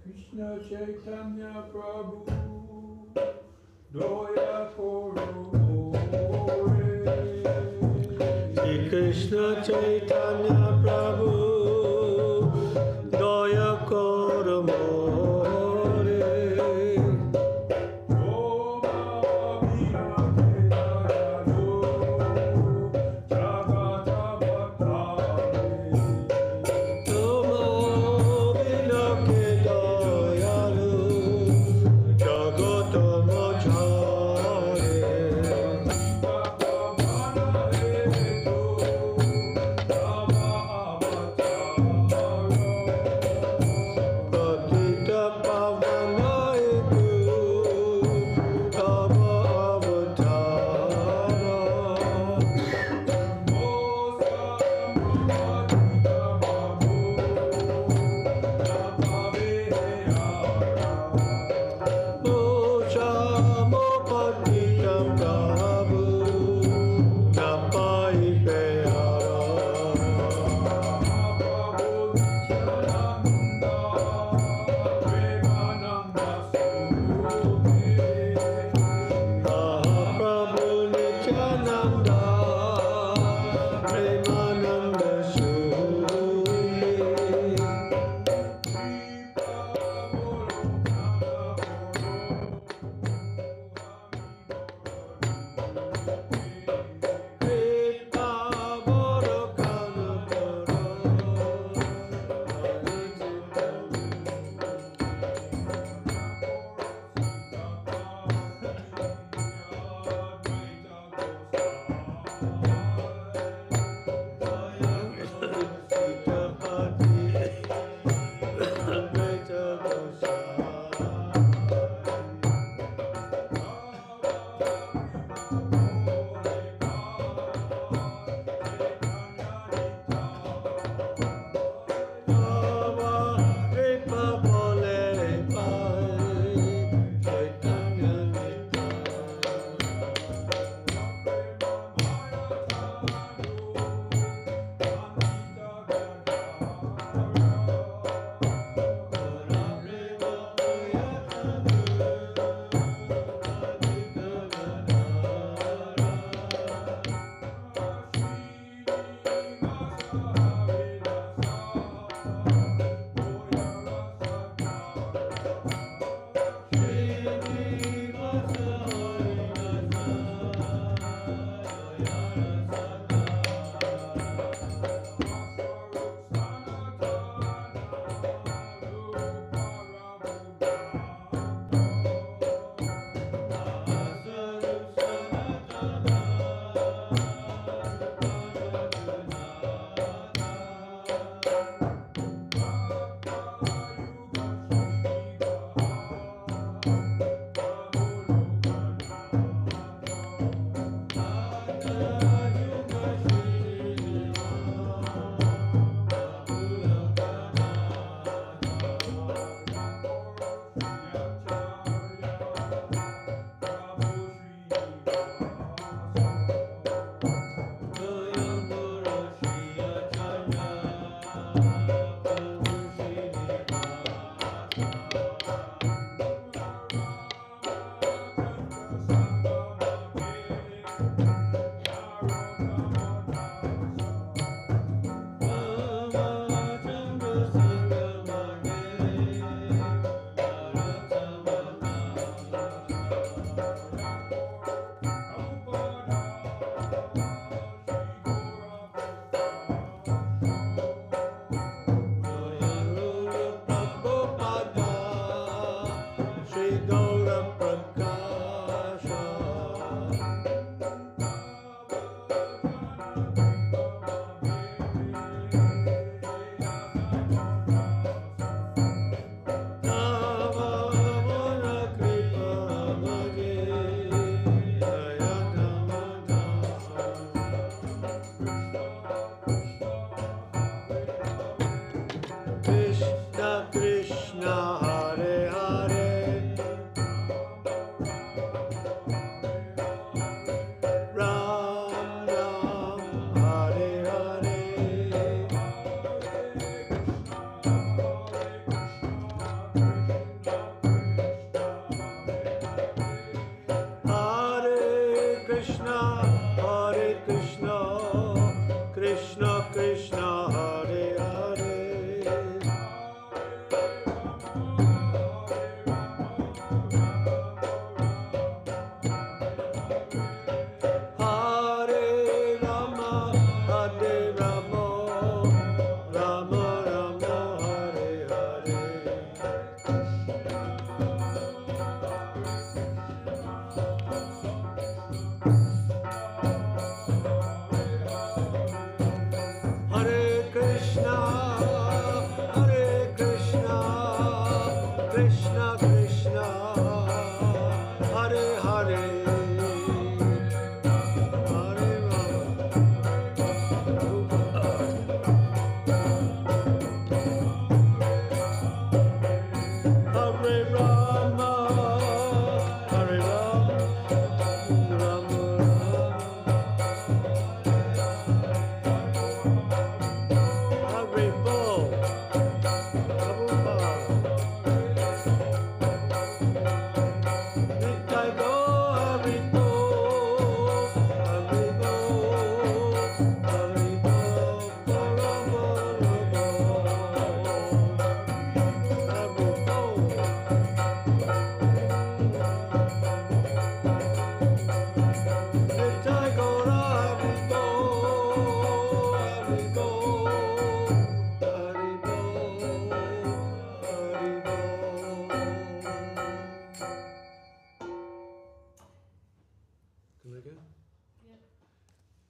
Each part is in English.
Krishna Chaitanya Prabhu Doya Koromore. Shri Krishna Chaitanya Prabhu Doya Koromore.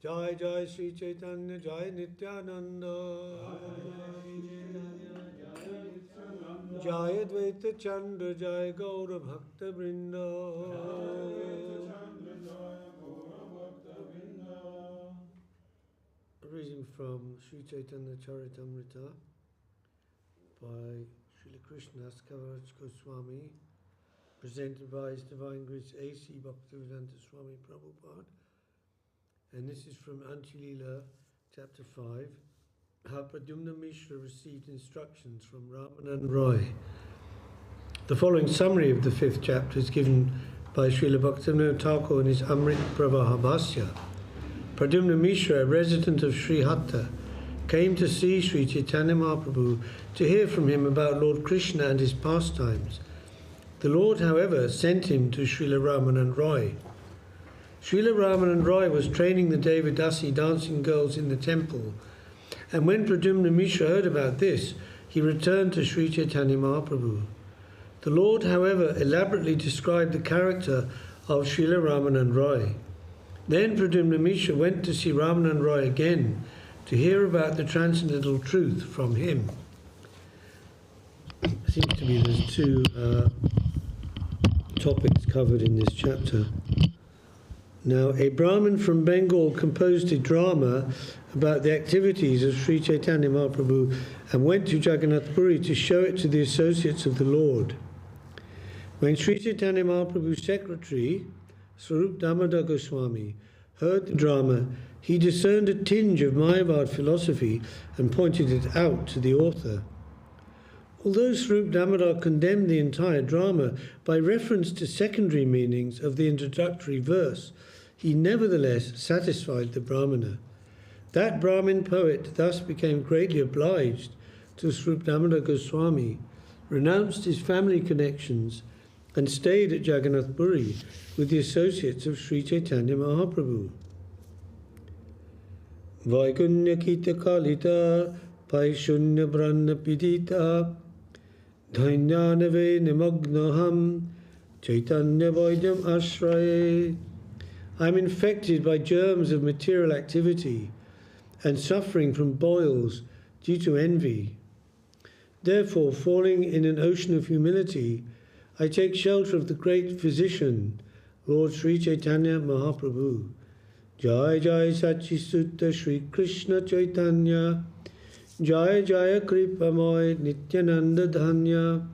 Jai Jai Śrī Caitanya, Jai Nityananda, Jai Advaita Chandra, Jai Gaura Bhakta Vrinda. Reading from Śrī Caitanya-caritāmṛta by Srila Krishnadas Kaviraj Goswami, presented by His Divine Grace A.C. Bhaktivedanta Swami Prabhupada. And this is from Antya-līlā, chapter 5, how Pradyumna Miśra received instructions from Rāmānanda Rāya. The following summary of the 5th chapter is given by Srila Bhaktivinoda Thakur in his Amrit Pravaha Bhasya. Pradyumna Miśra, a resident of Srihata, came to see Śrī Caitanya Mahaprabhu to hear from him about Lord Krishna and his pastimes. The Lord, however, sent him to Srila Rāmānanda Rāya. Srila Rāmānanda Rāya was training the Devadasi dancing girls in the temple, and when Pradyumna Miśra heard about this, he returned to Śrī Caitanya Mahaprabhu. The Lord, however, elaborately described the character of Srila Rāmānanda Rāya. Then Pradyumna Miśra went to see Rāmānanda Rāya again to hear about the transcendental truth from him. It seems to be there's two topics covered in this chapter. Now, a Brahmin from Bengal composed a drama about the activities of Śrī Caitanya Mahaprabhu and went to Jagannath Puri to show it to the associates of the Lord. When Śrī Caitanya Mahaprabhu's secretary, Svarup Goswami, heard the drama, he discerned a tinge of Mayavad philosophy and pointed it out to the author. Although Svarup Damodar condemned the entire drama by reference to secondary meanings of the introductory verse, he nevertheless satisfied the Brahmana. That Brahmin poet thus became greatly obliged to Svarup Damodar Goswami, renounced his family connections, and stayed at Jagannath Puri with the associates of Śrī Caitanya Mahaprabhu. Vaikunya Kita Kalita Paishunya Brahna Pidita Dhainyanave Nimagnaham Chaitanya Vaidam Ashraye. I am infected by germs of material activity and suffering from boils due to envy. Therefore, falling in an ocean of humility, I take shelter of the great physician, Lord Śrī Caitanya Mahaprabhu. Jai Jai Sachi Sutta Śrī Krishna Chaitanya, Jai Jaya Kripamoy Nityananda Dhanya.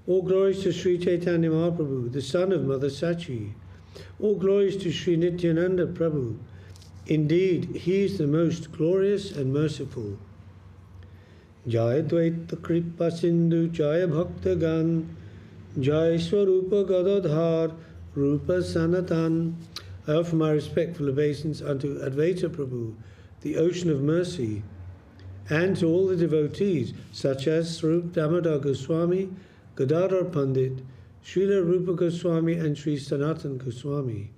All glories to Śrī Caitanya Mahaprabhu, the son of Mother Sachi. All glories to Śrī Nityananda Prabhu. Indeed, he is the most glorious and merciful. Jai Dvaita Kripa Sindhu Jaya Bhakta Gan, Jai Svarupa Gadadhar Rupa Sanatan. I offer my respectful obeisance unto Advaita Prabhu, the ocean of mercy, and to all the devotees, such as Svarup Damodar Goswami, Gadadhar Pandit, Srila Rupa Goswami, and Sri Sanatan Goswami.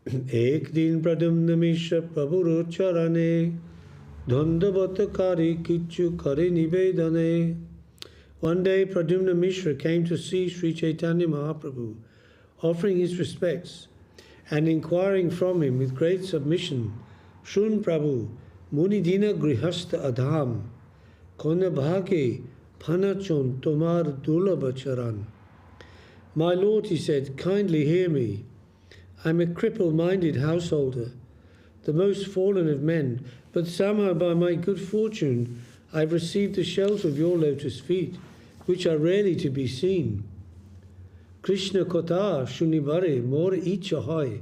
Ek din Pradyumna Miśra Prabhu Charane, Dandavata Kari Kichu Kari Nivedane. One day Pradyumna Miśra came to see Śrī Caitanya Mahaprabhu, offering his respects and inquiring from him with great submission, Shun Prabhu, Munidina Grihastha Adham, Kona Bhage Panachon Tomar Dulabhacharan. My Lord, he said, kindly hear me. I am a cripple-minded householder, the most fallen of men, but somehow by my good fortune I have received the shelter of your lotus feet, which are rarely to be seen. Krishna Kotha Shunibare More Icha Hoy,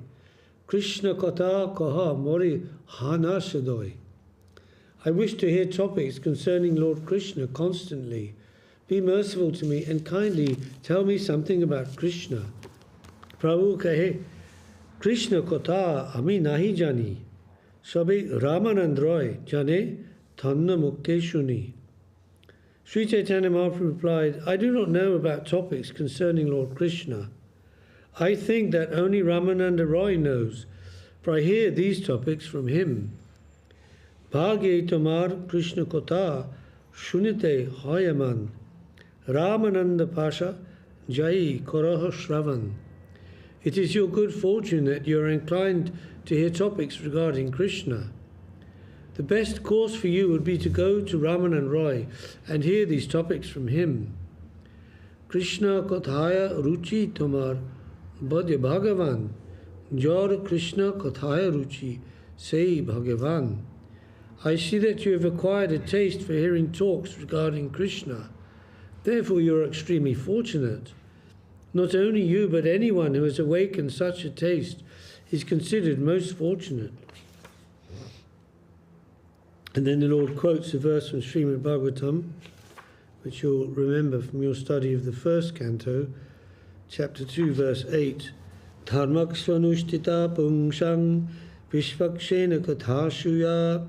Krishna Kotha Koha More Hana Shadoy. I wish to hear topics concerning Lord Krishna constantly. Be merciful to me and kindly tell me something about Krishna. Prabhu kahe, Krishna Kotha Ami Nahi Jani, Sabi Rāmānanda Rāya Jane Thanna Mukke Shuni. Śrī Caitanya Mahaprabhu replied, I do not know about topics concerning Lord Krishna. I think that only Rāmānanda Rāya knows, for I hear these topics from him. Bhagye Tomar Krishna Kotha Shunite Hoyaman Rāmānanda Pasha Jai Koraha Shravan. It is your good fortune that you are inclined to hear topics regarding Krishna. The best course for you would be to go to Rāmānanda and hear these topics from him. Krishna Kathaya Ruchi Tomar Badya Bhagavan. Jor Krishna Kathaya Ruchi Sei Bhagavan. I see that you have acquired a taste for hearing talks regarding Krishna. Therefore you are extremely fortunate. Not only you, but anyone who has awakened such a taste is considered most fortunate. And then the Lord quotes a verse from Srimad Bhagavatam, which you'll remember from your study of the first canto, chapter 2, verse 8. Dharmak svanushtita pungsang vishvakshena kathashuya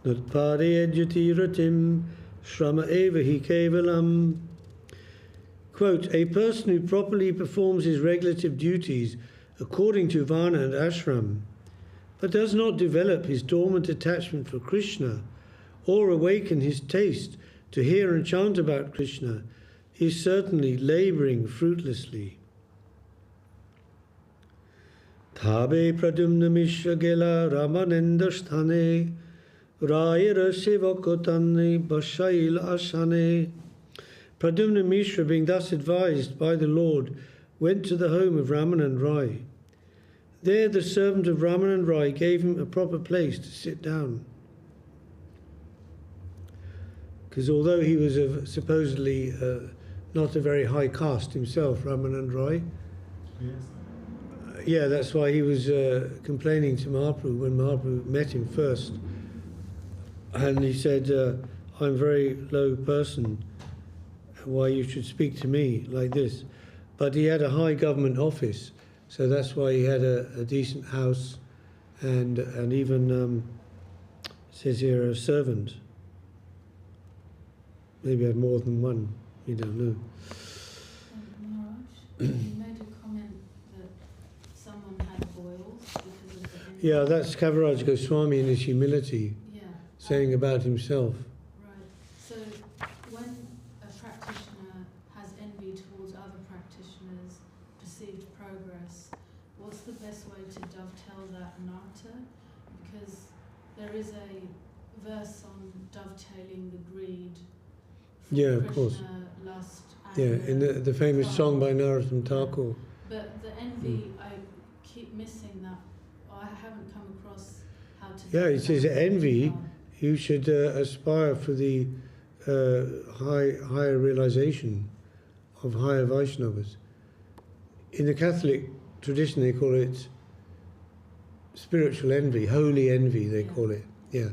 nutpare jyatiratim shrama eva hi kevalam. Quote, a person who properly performs his regulative duties according to Varna and Ashram, but does not develop his dormant attachment for Krishna or awaken his taste to hear and chant about Krishna, is certainly labouring fruitlessly. Thabe Pradyumna Miśra gela Rāmānanda sthane Rāya rasevakotane bashail asane. Pradyumna Miśra, being thus advised by the Lord, went to the home of Rāmānanda. There the servant of Rāmānanda gave him a proper place to sit down. Because although he was supposedly not a very high caste himself, Rāmānanda, yeah, that's why he was complaining to Mahaprabhu when Mahaprabhu met him first. And he said, I'm a very low person, why you should speak to me like this. But he had a high government office, so that's why he had a decent house and even, it says here, a servant. Maybe had more than one, we don't know. Maharaj, you made a comment that someone had boils because of the... Yeah, that's Kaviraj Goswami in his humility, saying about himself. Right. So when a practitioner has envy towards other practitioners' perceived progress, what's the best way to dovetail that narta? Because there is a verse on dovetailing the greed. Yeah, of course. Lust, yeah, in the famous song by Narottam Thakur. But the envy, I keep missing that. I haven't come across how to... Yeah, it says envy, you should aspire for the higher realization of higher Vaishnavas. In the Catholic tradition, they call it spiritual envy, holy envy, they call it. Yeah.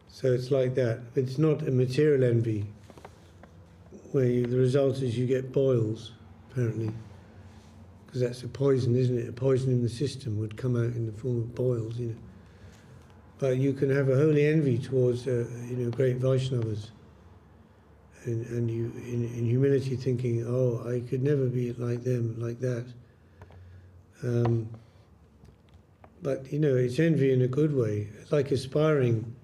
So it's like that. It's not a material envy, where the result is you get boils, apparently. Because that's a poison, isn't it? A poison in the system would come out in the form of boils, you know. But you can have a holy envy towards, great Vaishnavas. And you, in humility, thinking, oh, I could never be like them, like that. But, it's envy in a good way. It's like aspiring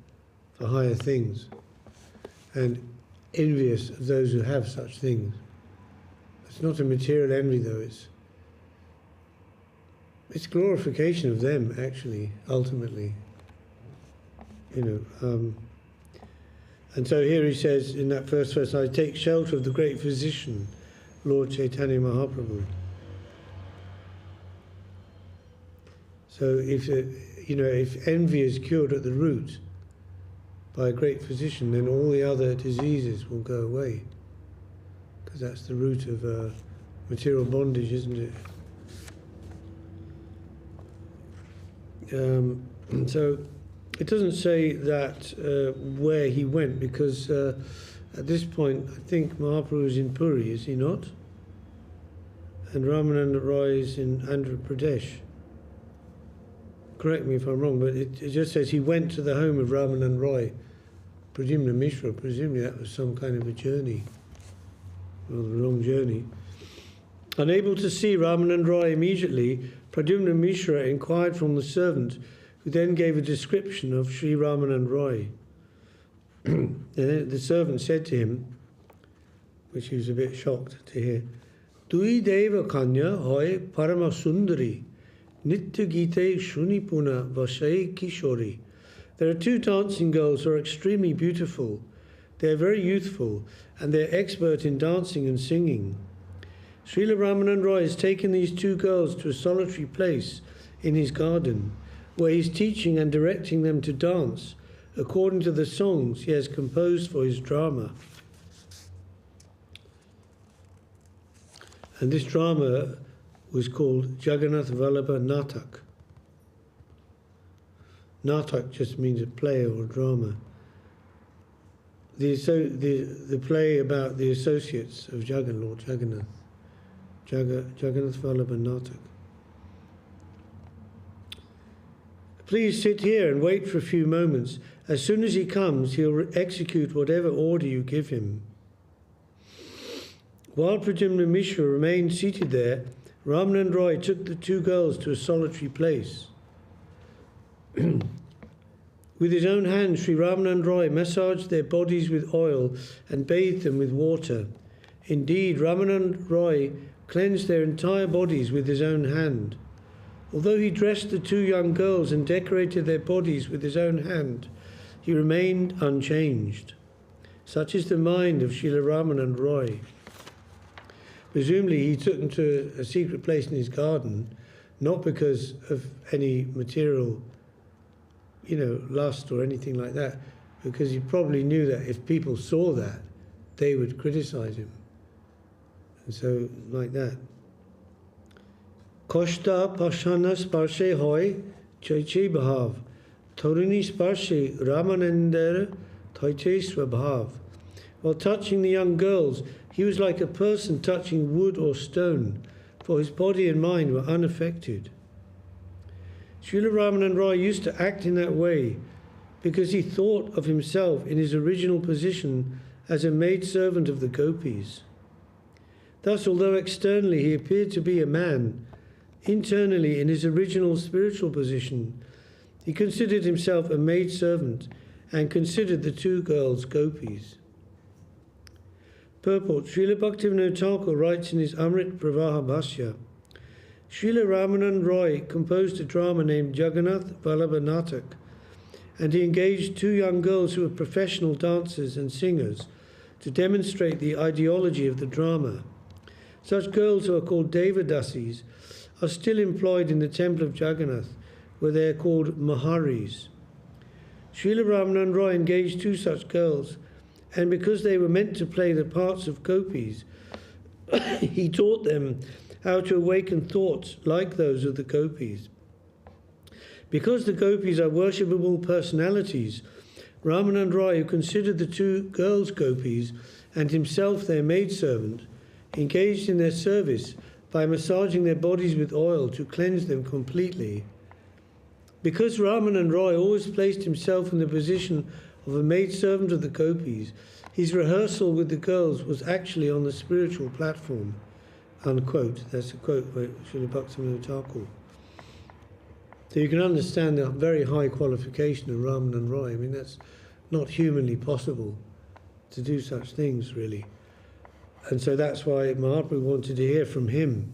for higher things. And envious of those who have such things. It's not a material envy, though. It's glorification of them, actually, ultimately. And so here he says in that first verse, I take shelter of the great physician, Lord Chaitanya Mahaprabhu. So if envy is cured at the root by a great physician, then all the other diseases will go away. Because that's the root of material bondage, isn't it? And so it doesn't say that where he went, because at this point I think Mahaprabhu is in Puri, is he not? And Rāmānanda is in Andhra Pradesh. Correct me if I'm wrong, but it just says he went to the home of Rāmānanda, Pradyumna Miśra. Presumably that was some kind of a journey, rather a long journey. Unable to see Rāmānanda immediately, Pradyumna Miśra inquired from the servant, who then gave a description of Śrī Rāmānanda. The servant said to him, which he was a bit shocked to hear, Dui deva kanya hoy parama sundari, nitya gite shunipuna vasai kishori. There are two dancing girls who are extremely beautiful. They are very youthful, and they are expert in dancing and singing. Srila Rāmānanda Roy has taken these two girls to a solitary place in his garden, where he is teaching and directing them to dance according to the songs he has composed for his drama. And this drama was called Jagannath Vallabha Natak. Natak just means a play or a drama. The play about the associates of Jagan, Lord Jagannath. Jagannath Vallabha Natak. Please sit here and wait for a few moments. As soon as he comes, he'll execute whatever order you give him. While Pradyumna Miśra remained seated there, Rāmānanda Roy took the two girls to a solitary place. With his own hands, Sri Rāmānanda Roy massaged their bodies with oil and bathed them with water. Indeed, Rāmānanda Roy cleansed their entire bodies with his own hand. Although he dressed the two young girls and decorated their bodies with his own hand, he remained unchanged. Such is the mind of Srila Rāmānanda Roy. Presumably he took them to a secret place in his garden, not because of any material, lust or anything like that, because he probably knew that if people saw that, they would criticize him. And so, like that. Koshta Pashana Sparshe Hoy Chaiche Bhav Tauruni Sparshe Rāmānanda Taiche Swabhav. While touching the young girls, he was like a person touching wood or stone, for his body and mind were unaffected. Srila Rāmānanda Roy used to act in that way because he thought of himself in his original position as a maidservant of the gopis. Thus, although externally he appeared to be a man, internally in his original spiritual position, he considered himself a maidservant and considered the two girls gopis. Purport. Srila Bhaktivinoda Thakur writes in his Amrit Pravaha Bhashya, Srila Rāmānanda Roy composed a drama named Jagannath Vallabha Natak, and he engaged two young girls who were professional dancers and singers to demonstrate the ideology of the drama. Such girls, who are called Devadasis, are still employed in the temple of Jagannath, where they are called Maharis. Srila Rāmānanda Roy engaged two such girls, and because they were meant to play the parts of gopis, he taught them how to awaken thoughts like those of the gopis. Because the gopis are worshipable personalities, Rāmānanda Roy, who considered the two girls gopis and himself their maidservant, engaged in their service by massaging their bodies with oil to cleanse them completely. Because Rāmānanda Roy always placed himself in the position of a maidservant of the gopis, his rehearsal with the girls was actually on the spiritual platform. Unquote. That's a quote by Srila Bhaktivinoda Thakur. So you can understand the very high qualification of Rāmānanda Roy. I mean, that's not humanly possible to do such things, really. And so that's why Mahaprabhu wanted to hear from him.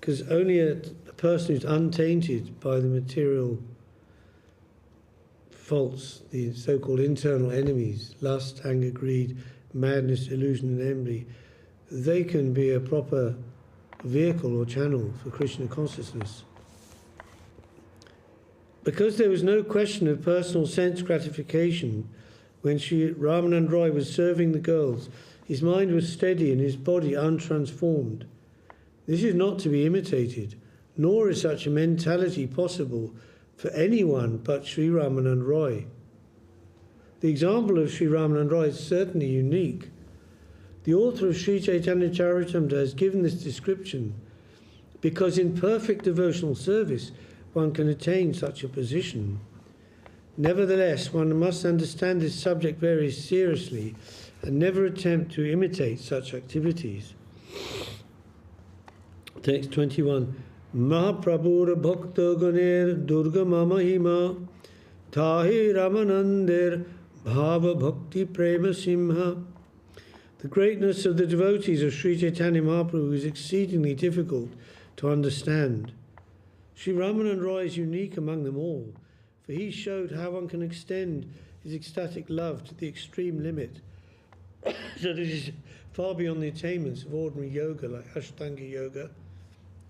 Because only a person who's untainted by the material faults, the so-called internal enemies, lust, anger, greed, madness, illusion and envy, they can be a proper vehicle or channel for Krishna consciousness. Because there was no question of personal sense gratification when Sri Rāmānanda Roy was serving the girls, his mind was steady and his body untransformed. This is not to be imitated, nor is such a mentality possible for anyone but Sri Rāmānanda Roy. The example of Sri Rāmānanda Roy is certainly unique. The author of Śrī Caitanya-caritāmṛta has given this description because in perfect devotional service one can attain such a position. Nevertheless, one must understand this subject very seriously and never attempt to imitate such activities. Text 21. Mahaprabhur bhakta ganer durga mamahima tahi Rāmānandir bhava bhakti prema simha The greatness of the devotees of Śrī Caitanya Mahaprabhu is exceedingly difficult to understand. Sri Rāmānanda Roy is unique among them all, for he showed how one can extend his ecstatic love to the extreme limit, so that it is far beyond the attainments of ordinary yoga like Ashtanga Yoga,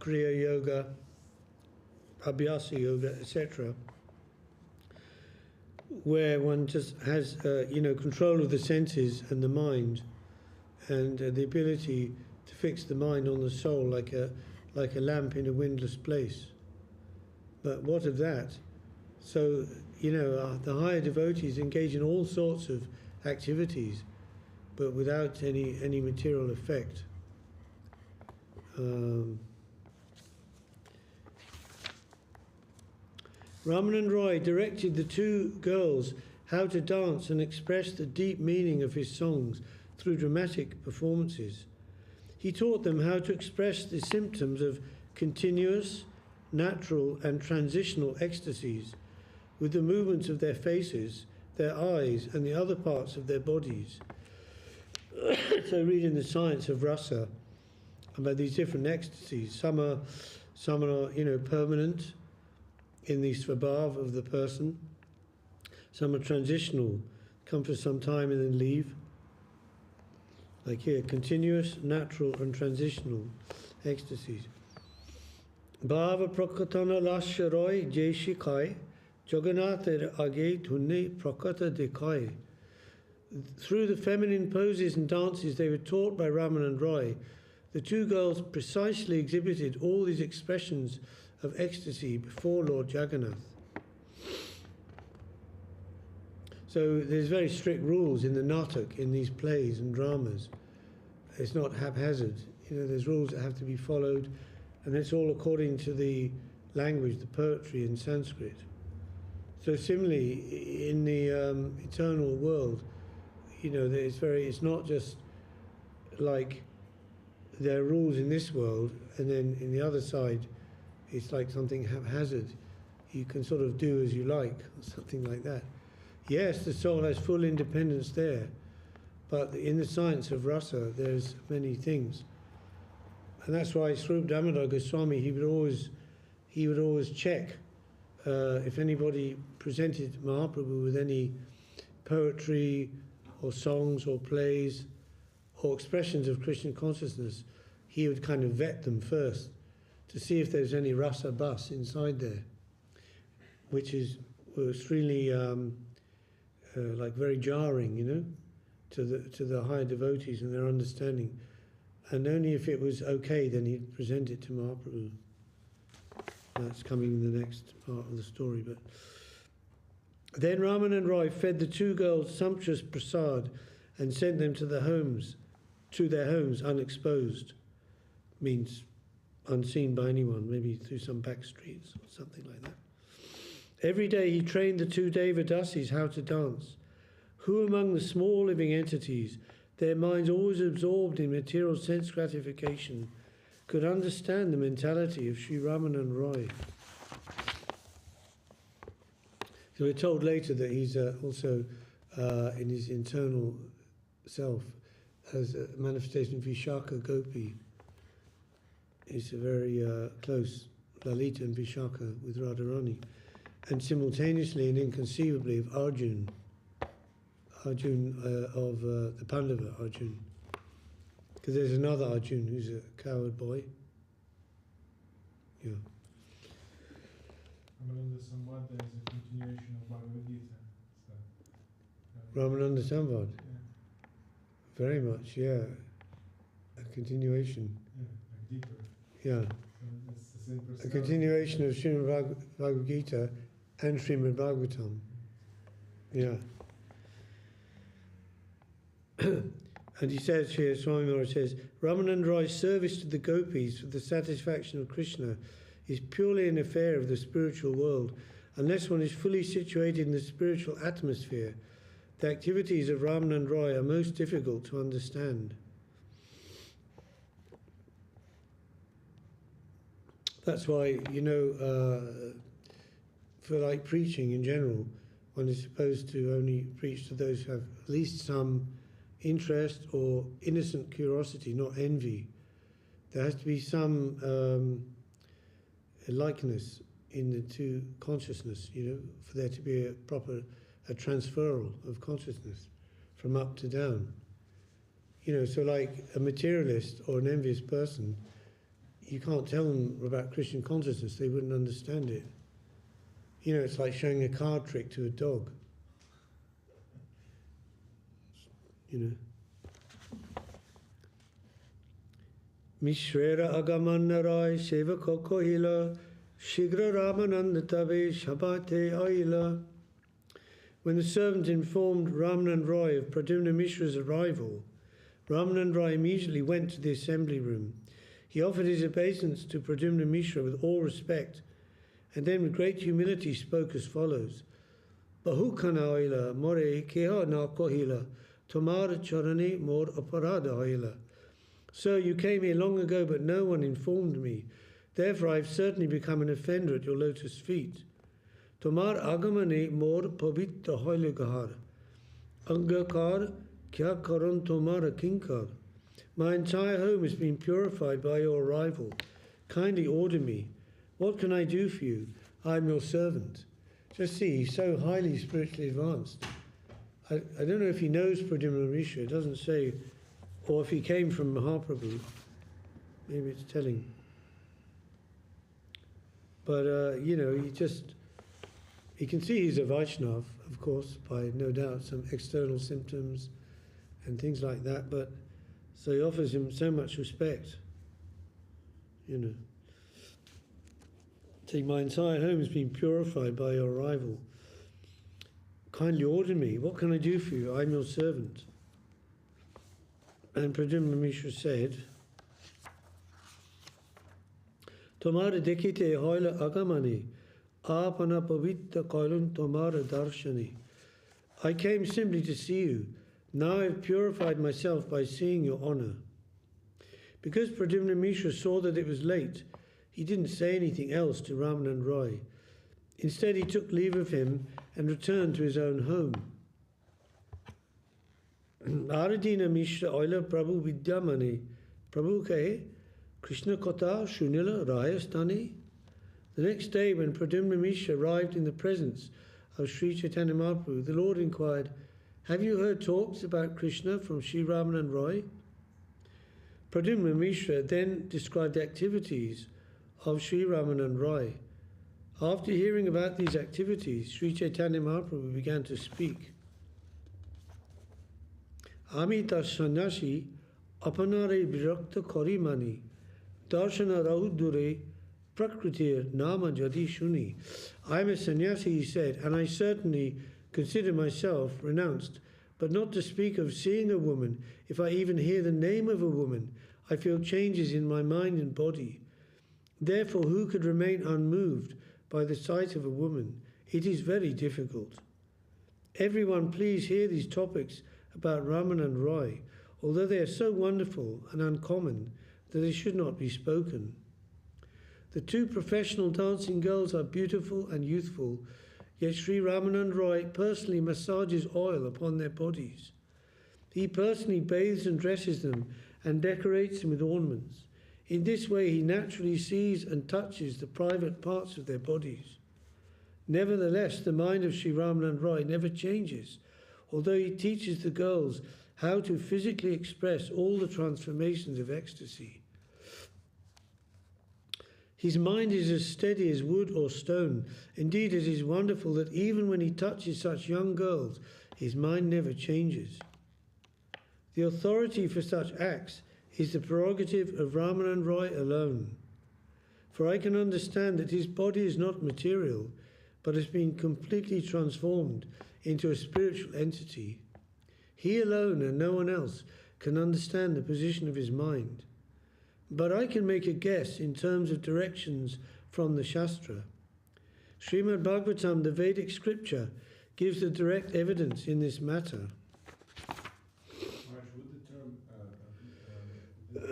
Kriya Yoga, Abhyasa Yoga, etc., where one just has control of the senses and the mind, and the ability to fix the mind on the soul like a lamp in a windless place. But what of that? So, the higher devotees engage in all sorts of activities, but without any material effect. Rāmānanda Roy directed the two girls how to dance and express the deep meaning of his songs through dramatic performances. He taught them how to express the symptoms of continuous, natural and transitional ecstasies with the movements of their faces, their eyes and the other parts of their bodies. So reading the science of rasa about these different ecstasies, some are permanent in the svabhav of the person, some are transitional, come for some time and then leave. Like here, continuous, natural and transitional ecstasies. Bhava prakatana lasharoy jeshikai Jagannathar age dhunne prakata dekai. Through the feminine poses and dances they were taught by Rāmānanda Roy, the two girls precisely exhibited all these expressions of ecstasy before Lord Jagannath. So there's very strict rules in the natak, in these plays and dramas. It's not haphazard. There's rules that have to be followed, and it's all according to the language, the poetry in Sanskrit. So similarly, in the eternal world, it's not just like there are rules in this world, and then in the other side, it's like something haphazard. You can sort of do as you like, or something like that. Yes, the soul has full independence there, but in the science of rasa, there's many things. And that's why Svarup Damodar Goswami, he would always check if anybody presented Mahaprabhu with any poetry or songs or plays or expressions of Krishna consciousness, he would kind of vet them first to see if there's any rasa bus inside there, which was really like very jarring, to the higher devotees and their understanding. And only if it was okay, then he'd present it to Mahaprabhu. That's coming in the next part of the story. But then Rāmānanda Roy fed the two girls sumptuous prasad and sent them to their homes unexposed. Means unseen by anyone, maybe through some back streets or something like that. Every day he trained the two Devadasis how to dance. Who among the small living entities, their minds always absorbed in material sense gratification, could understand the mentality of Sri Rāmānanda Roy? So we're told later that he's also in his internal self as a manifestation of Vishaka Gopi. He's a very close Lalita and Vishaka with Radharani, and simultaneously and inconceivably of Arjun of the Pandava Arjun. Because there's another Arjun who's a coward boy. Yeah. Rāmānanda Samvad is a continuation of Bhagavad Gita. Rāmānanda Samvad? Yeah. Very much, yeah. A continuation. Yeah, like deeper. Yeah. So it's the same A continuation of Srimad Bhagavad Gita and Srimad Bhagavatam. Yeah. And he says here, Swami Maharaj says, Rāmānanda Roy's service to the gopis for the satisfaction of Krishna is purely an affair of the spiritual world. Unless one is fully situated in the spiritual atmosphere, the activities of Rāmānanda Roy are most difficult to understand. That's why, for like preaching in general, one is supposed to only preach to those who have at least some interest or innocent curiosity, not envy. There has to be some likeness in the two consciousness, for there to be a transferal of consciousness from up to down. So like a materialist or an envious person, you can't tell them about Krishna consciousness, they wouldn't understand it. It's like showing a card trick to a dog. Miśra agamanna Rāya seva kokohila shigra Rāmānanda tabe shabate aila. When the servant informed Rāmānanda Rāya of Pradyumna Miśra's arrival, Rāmānanda Rāya immediately went to the assembly room. He offered his obeisance to Pradyumna Miśra with all respect, and then with great humility spoke as follows: Bahukana aila more keha na kohila tomar charane more aparada aila. Sir, you came here long ago, but no one informed me. Therefore I have certainly become an offender at your lotus feet. Tomar agamane more pavitra hoile gahar. Angakar kya karan tomar kinkar. My entire home has been purified by your arrival. Kindly order me. What can I do for you? I am your servant. Just see, he's so highly spiritually advanced. I don't know if he knows Pradyumna Miśra, it doesn't say, or if he came from Mahaprabhu. Maybe it's telling. But, he can see he's a Vaishnava, of course, by no doubt some external symptoms and things like that, but so he offers him so much respect, Saying, my entire home has been purified by your arrival. Kindly order me. What can I do for you? I'm your servant. And Pradyumna Miśra said, Tomara dekite hoila agamani, apana pavitra kailun tomara darshani. I came simply to see you. Now I have purified myself by seeing your honor. Because Pradyumna Miśra saw that it was late, he didn't say anything else to Rāmānanda Rāya. Instead, he took leave of him and returned to his own home. Aradina Miśra oila Prabhu Vidyamani. Prabhu kahe, Krishna kotha shunila Rāya stani. The next day, when Pradyumna Miśra arrived in the presence of Śrī Caitanya-caritāmṛta, the Lord inquired, have you heard talks about Krishna from Śrī Rāmānanda Rāya? Pradyumna Miśra then described the activities of Śrī Rāmānanda Rāya. After hearing about these activities, Śrī Caitanya-caritāmṛta began to speak. Amita sannyasi apanare virakta karimani darshana rahudure prakritir nama jadi shuni. I am a sannyasi, he said, and I certainly consider myself renounced, but not to speak of seeing a woman. If I even hear the name of a woman, I feel changes in my mind and body. Therefore, who could remain unmoved by the sight of a woman? It is very difficult. Everyone please hear these topics about Rāmānanda Rāya, although they are so wonderful and uncommon that they should not be spoken. The two professional dancing girls are beautiful and youthful, yet Śrī Rāmānanda Rāya personally massages oil upon their bodies. He personally bathes and dresses them and decorates them with ornaments. In this way he naturally sees and touches the private parts of their bodies. Nevertheless, the mind of Śrī Rāmānanda Rāya never changes, although he teaches the girls how to physically express all the transformations of ecstasy. His mind is as steady as wood or stone. Indeed, it is wonderful that even when he touches such young girls, his mind never changes. The authority for such acts is the prerogative of Rāmānanda Rāya alone. For I can understand that his body is not material, but has been completely transformed into a spiritual entity. He alone and no one else can understand the position of his mind. But I can make a guess in terms of directions from the Shastra. Srimad Bhagavatam, the Vedic scripture, gives the direct evidence in this matter. Maharaj, would the term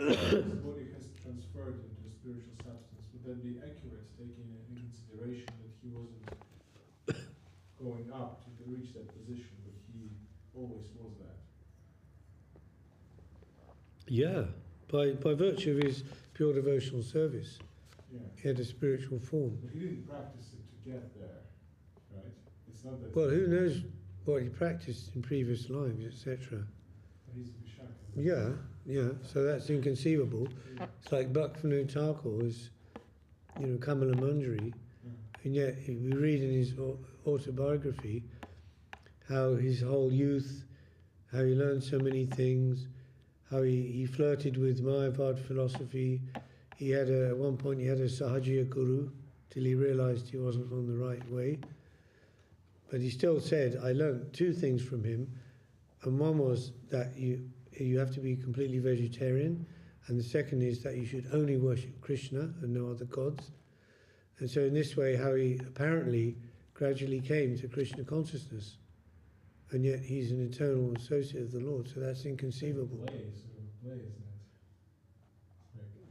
his body has transferred into a spiritual substance, would that be accurate, taking in consideration that he wasn't going up to reach that position, but he always was that? Yeah, by virtue of his pure devotional service, Yeah. he had a spiritual form. But he didn't practice it to get there, right? It's not that. Well, who knows what he practiced in previous lives, etc. He's a Vishaka. Yeah, so that's inconceivable. It's like Bhaktivinoda Thakur was, Kamala Manjari, and yet we read in his autobiography how his whole youth, how he learned so many things, how he flirted with Mayavad philosophy. He had at one point he had a Sahajiya Guru till he realized he wasn't on the right way. But he still said, I learned two things from him, and one was that you have to be completely vegetarian, and the second is that you should only worship Krishna and no other gods. And so in this way, how he apparently gradually came to Krishna consciousness, and yet he's an eternal associate of the Lord, so that's inconceivable. Play, isn't it?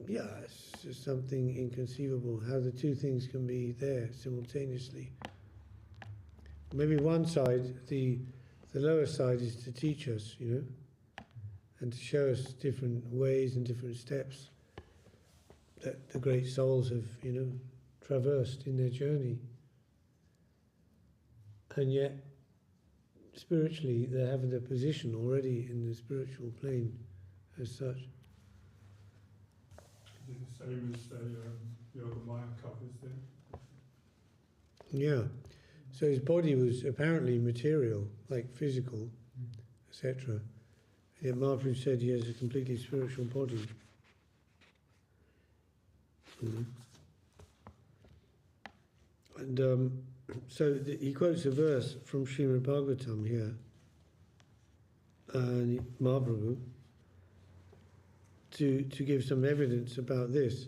Yeah, it's just something inconceivable, how the two things can be there simultaneously. Maybe one side, the lower side, is to teach us, and to show us different ways and different steps that the great souls have, traversed in their journey. And yet, spiritually, they have their position already in the spiritual plane as such. The same as the other Maya covers then? Yeah. So his body was apparently material, like physical, etc. Yet Maharaj said he has a completely spiritual body. And so he quotes a verse from Srimad Bhagavatam here, and Mahaprabhu, to give some evidence about this,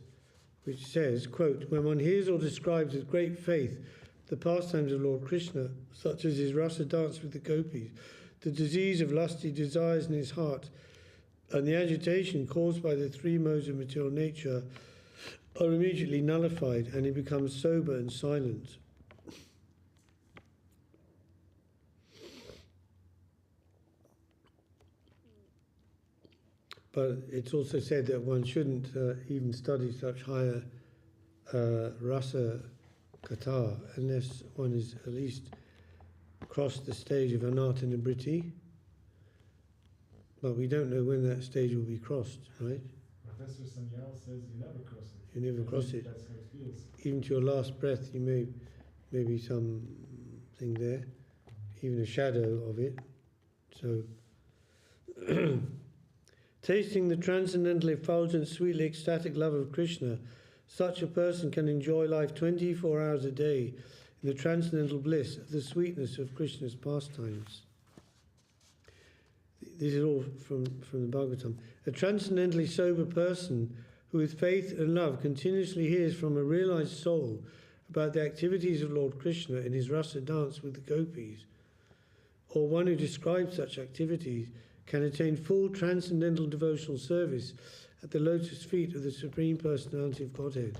which says, quote, when one hears or describes with great faith the pastimes of Lord Krishna, such as his rasa dance with the gopis, the disease of lusty desires in his heart, and the agitation caused by the three modes of material nature are immediately nullified, and he becomes sober and silent. But it's also said that one shouldn't even study such higher rasa kata unless one is at least crossed the stage of anartha-nibriti. But we don't know when that stage will be crossed, right? Professor Sanyal says you never cross it. You never cross it. That's how it feels. Even to your last breath, you may be something there, even a shadow of it. So, tasting the transcendental, effulgent, sweetly ecstatic love of Krishna, such a person can enjoy life 24 hours a day in the transcendental bliss of the sweetness of Krishna's pastimes. This is all from the Bhagavatam. A transcendently sober person who with faith and love continuously hears from a realized soul about the activities of Lord Krishna in his rasa dance with the gopis, or one who describes such activities, can attain full transcendental devotional service at the lotus feet of the Supreme Personality of Godhead.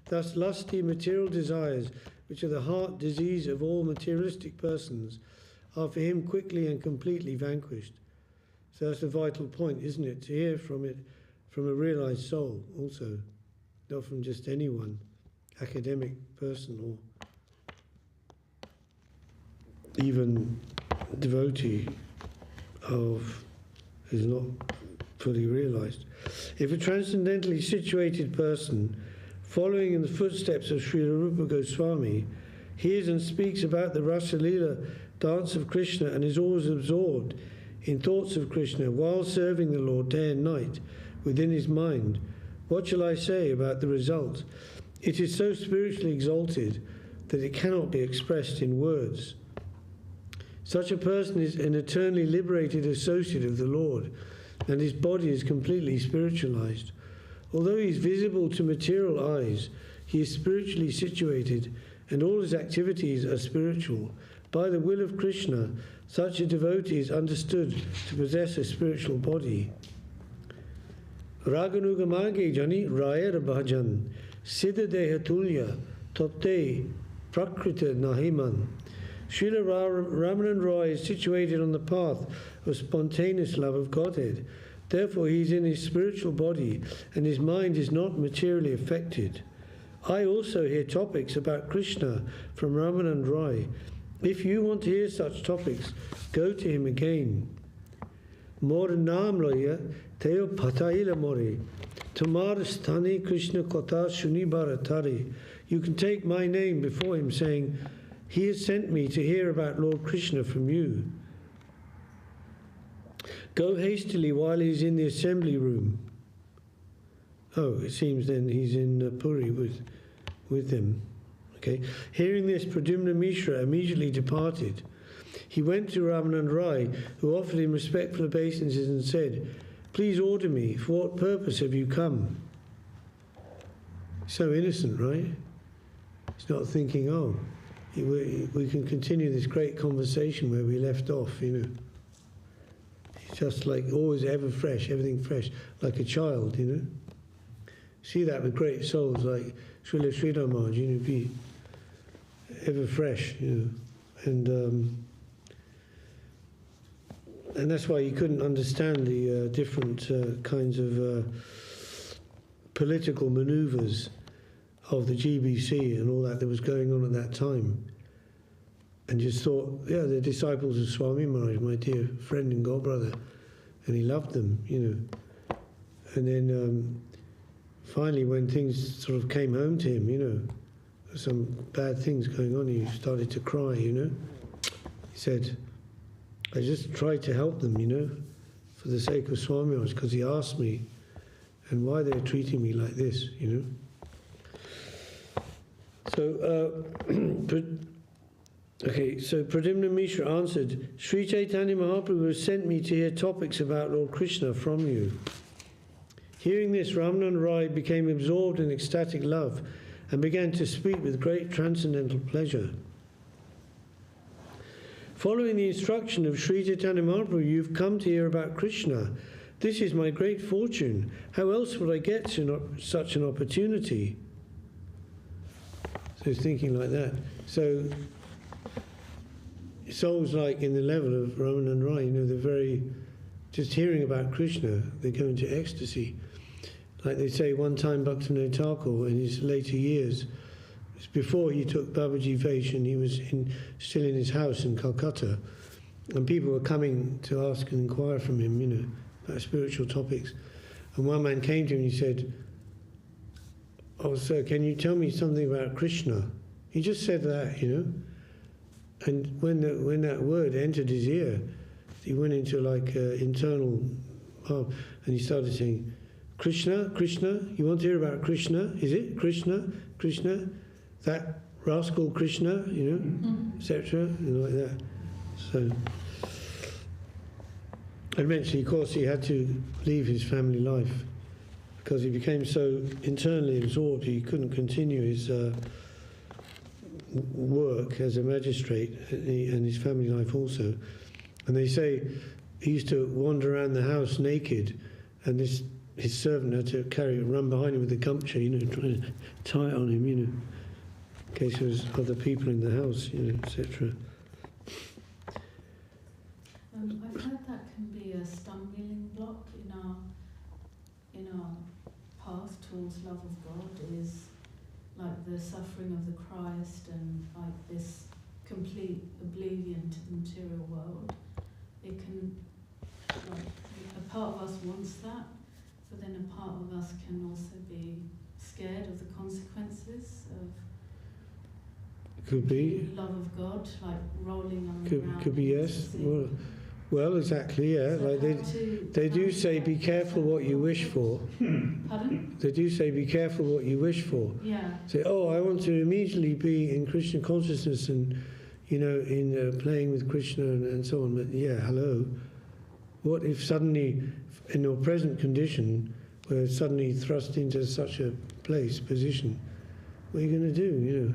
Thus, lusty material desires, which are the heart disease of all materialistic persons, are for him quickly and completely vanquished. So that's a vital point, isn't it? To hear from it from a realized soul also, not from just anyone, academic person or even devotee who's not fully realized. If a transcendentally situated person, following in the footsteps of Srila Rupa Goswami, hears and speaks about the Rasa-līlā dance of Krishna and is always absorbed in thoughts of Krishna while serving the Lord day and night within his mind, what shall I say about the result? It is so spiritually exalted that it cannot be expressed in words. Such a person is an eternally liberated associate of the Lord, and his body is completely spiritualized. Although he is visible to material eyes, he is spiritually situated, and all his activities are spiritual. By the will of Krishna, such a devotee is understood to possess a spiritual body. Raganugamage jani Rāya bhajan, siddha deha tulya, topte prakrita nahiman. Srila Rāmānanda Roy is situated on the path of spontaneous love of Godhead. Therefore he is in his spiritual body and his mind is not materially affected. I also hear topics about Krishna from Rāmānanda. If you want to hear such topics, go to him again. Mor naam loya teo pataila mori. Tamar sthani Krishna kotha shuni bharatari. You can take my name before him, saying, he has sent me to hear about Lord Krishna from you. Go hastily while he is in the assembly room. Oh, it seems then he's in Puri with them. Okay. Hearing this, Pradyumna Miśra immediately departed. He went to Rāmānanda, who offered him respectful obeisances and said, please order me, for what purpose have you come? So innocent, right? He's not thinking, oh, we can continue this great conversation where we left off, you know. He's just like always ever fresh, everything fresh, like a child, you know. See that with great souls like Srila Sridharmaj, you know, be ever fresh, you know. And that's why he couldn't understand the different kinds of political manoeuvres of the GBC and all that was going on at that time. And just thought, yeah, they're disciples of Swami Maharaj, my dear friend and godbrother. And he loved them, you know. And then finally when things sort of came home to him, you know, some bad things going on, he started to cry, you know. He said, I just tried to help them, you know, for the sake of Swami Maharaj, because he asked me, and why they're treating me like this, you know. So, so Pradyumna Miśra answered, Śrī Caitanya-Mahaprabhu has sent me to hear topics about Lord Krishna from you. Hearing this, Rāmānanda became absorbed in ecstatic love and began to speak with great transcendental pleasure. Following the instruction of Śrī Caitanya-Mahaprabhu, you've come to hear about Krishna. This is my great fortune. How else would I get such an opportunity? So he's thinking like that. So souls like in the level of Rāmānanda, you know, they're very, just hearing about Krishna, they go into ecstasy. Like they say, one time Bhaktivinoda Thakur, in his later years, before he took Babaji Vesh, and he was still in his house in Calcutta, and people were coming to ask and inquire from him, you know, about spiritual topics. And one man came to him and he said, oh, sir, can you tell me something about Krishna? He just said that, you know. And when that word entered his ear, he went into like internal, and he started saying, Krishna, Krishna, you want to hear about Krishna? Is it Krishna, Krishna? That rascal Krishna, you know, etc., you know, like that. So, eventually, of course, he had to leave his family life because he became so internally absorbed he couldn't continue his work as a magistrate and his family life also. And they say he used to wander around the house naked, and his servant had to run behind him with a gumcha, you know, trying to tie it on him, you know, in case there was other people in the house, you know, etc. I've heard that can be a stumbling block in our path towards love of God, is like the suffering of the Christ and like this complete oblivion to the material world. It can, like, a part of us wants that, but then a part of us can also be scared of the consequences of could be love of God, like rolling on the ground. Could be, yes. Well, exactly, yeah. So like they do say, be careful what you wish for. Pardon? They do say, be careful what you wish for. Yeah. Say, oh, I want to immediately be in Krishna consciousness and, you know, in playing with Krishna and so on. But yeah, hello. What if suddenly, in your present condition, we're suddenly thrust into such a position? What are you going to do? You know,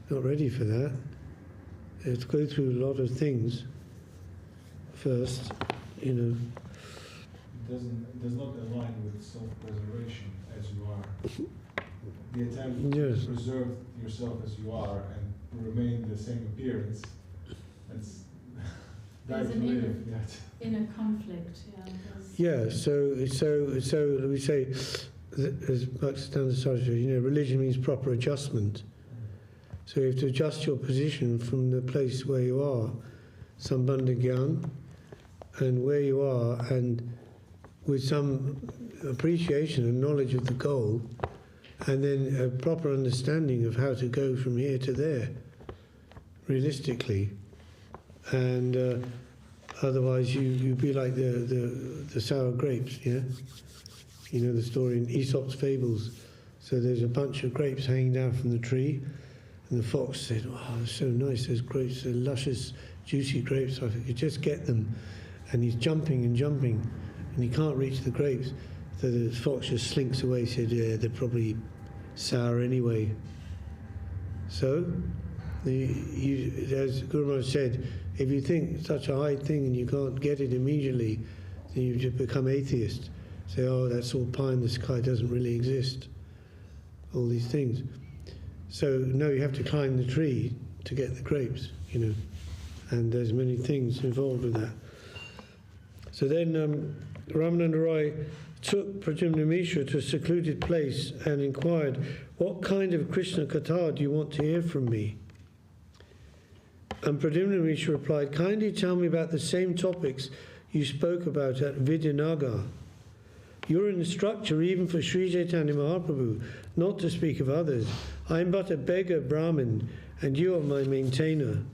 not ready for that. You have to go through a lot of things first, you know. It does not align with self-preservation as you are. The attempt Yes. to preserve yourself as you are and remain the same appearance, that's there's an inner conflict, Yeah, so we say, as Bhakti Saraswat, religion means proper adjustment. So you have to adjust your position from the place where you are, Sambandha Gyan, and where you are, and with some appreciation and knowledge of the goal, and then a proper understanding of how to go from here to there, realistically. And otherwise you be like the sour grapes, yeah? You know the story in Aesop's Fables. So there's a bunch of grapes hanging down from the tree, and the fox said, "Oh, they're so nice, those grapes, they're luscious, juicy grapes, if I could just get them." And he's jumping and jumping, and he can't reach the grapes. So the fox just slinks away, said, "Yeah, they're probably sour anyway." So, as Guru Maharaj said, if you think such a high thing and you can't get it immediately, then you just become atheist. Say, "Oh, that's all pie in the sky, doesn't really exist." All these things. So, no, you have to climb the tree to get the grapes, and there's many things involved with that. So then Rāmānanda Roy took Pradyumna Miśra to a secluded place and inquired, "What kind of Krishna Katha do you want to hear from me?" And Pradyumna Miśra replied, "Kindly tell me about the same topics you spoke about at Vidyanagar. You're an instructor even for Śrī Caitanya Mahaprabhu, not to speak of others. I am but a beggar Brahmin, and you are my maintainer.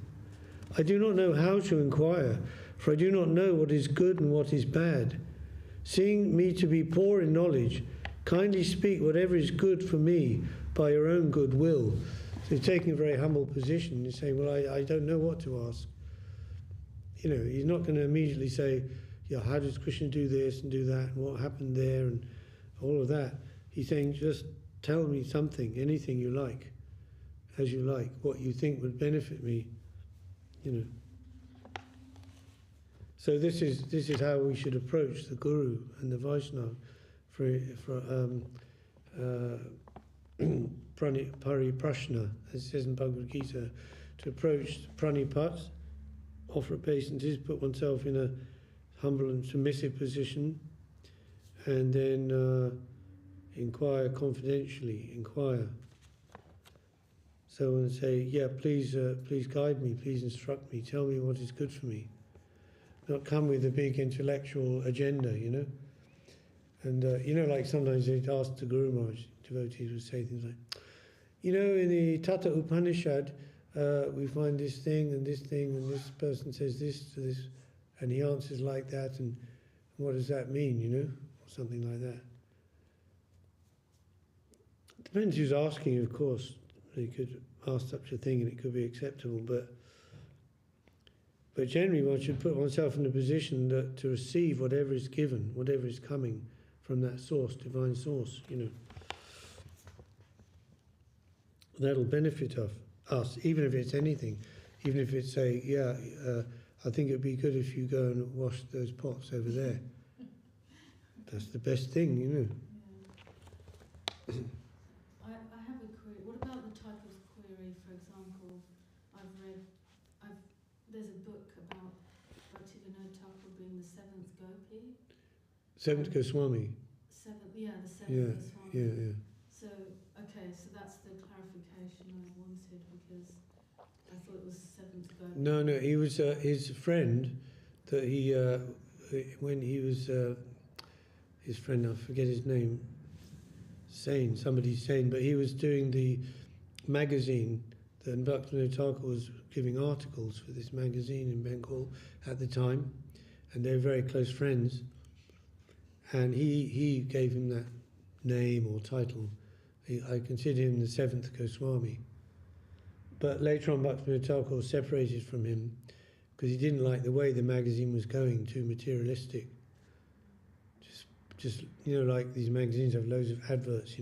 I do not know how to inquire, for I do not know what is good and what is bad. Seeing me to be poor in knowledge, kindly speak whatever is good for me by your own good will." So he's taking a very humble position. He's saying, "Well, I don't know what to ask." He's not going to immediately say, "Yeah, how does Krishna do this and do that, and what happened there, and all of that." He's saying, "Just tell me something, anything you like, as you like, what you think would benefit me." So this is how we should approach the Guru and the Vaishnava for pariprashna, as it says in Bhagavad Gita, to approach pranipat, offer obeisances, put oneself in a humble and submissive position, and then inquire confidentially, inquire. So and say, "Yeah, please guide me, please instruct me, tell me what is good for me." Not come with a big intellectual agenda, And like sometimes they'd ask the Guru Maharaj, devotees would say things like, "In the Tata Upanishad, we find this thing, and this person says this to this," and he answers like that, and what does that mean, or something like that. Depends who's asking, of course. They could ask such a thing and it could be acceptable, but generally one should put oneself in a position to receive whatever is given, whatever is coming from that source, divine source, That'll benefit us, even if it's anything. Even if it's I think it'd be good if you go and wash those pots over there. That's the best thing, Yeah. I have a query. What about the type of query, for example, there's a book about Bhaktivinoda Thakur being the seventh gopi. Seventh Goswami. The seventh Goswami. Yeah. So that's the clarification I wanted, because I thought it was seventh gopi. No, he was his friend that he when he was his friend, I forget his name, somebody's saying, but he was doing the magazine, that Bhaktivinoda Thakur was giving articles for this magazine in Bengal at the time, and they were very close friends, and he gave him that name or title. I consider him the seventh Goswami. But later on Bhaktivinoda Thakur was separated from him because he didn't like the way the magazine was going, too materialistic. Just like these magazines have loads of adverts,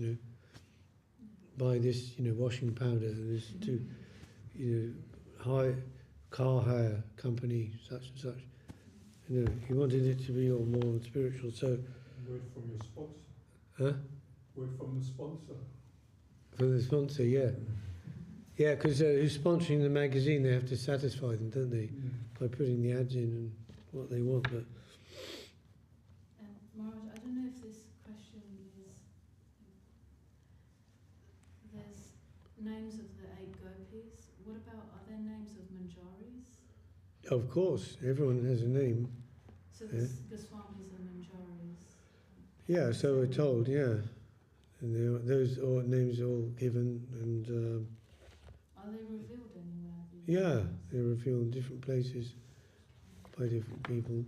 buy this, washing powder, this too, high car hire company, such and such. He wanted it to be all more spiritual. So word from your sponsor. Huh? Word from the sponsor. From the sponsor, yeah. Yeah, because who's sponsoring the magazine, they have to satisfy them, don't they? By putting the ads in and what they want. But Maharaj, I don't know if this question is... There's names of the 8 gopis. What about, are there names of manjaris? of course, everyone has a name. So the Goswamis are manjaris. Yeah, so we're told, yeah. And those names are all given, and Are they revealed anywhere? yeah, they're revealed in different places by different people.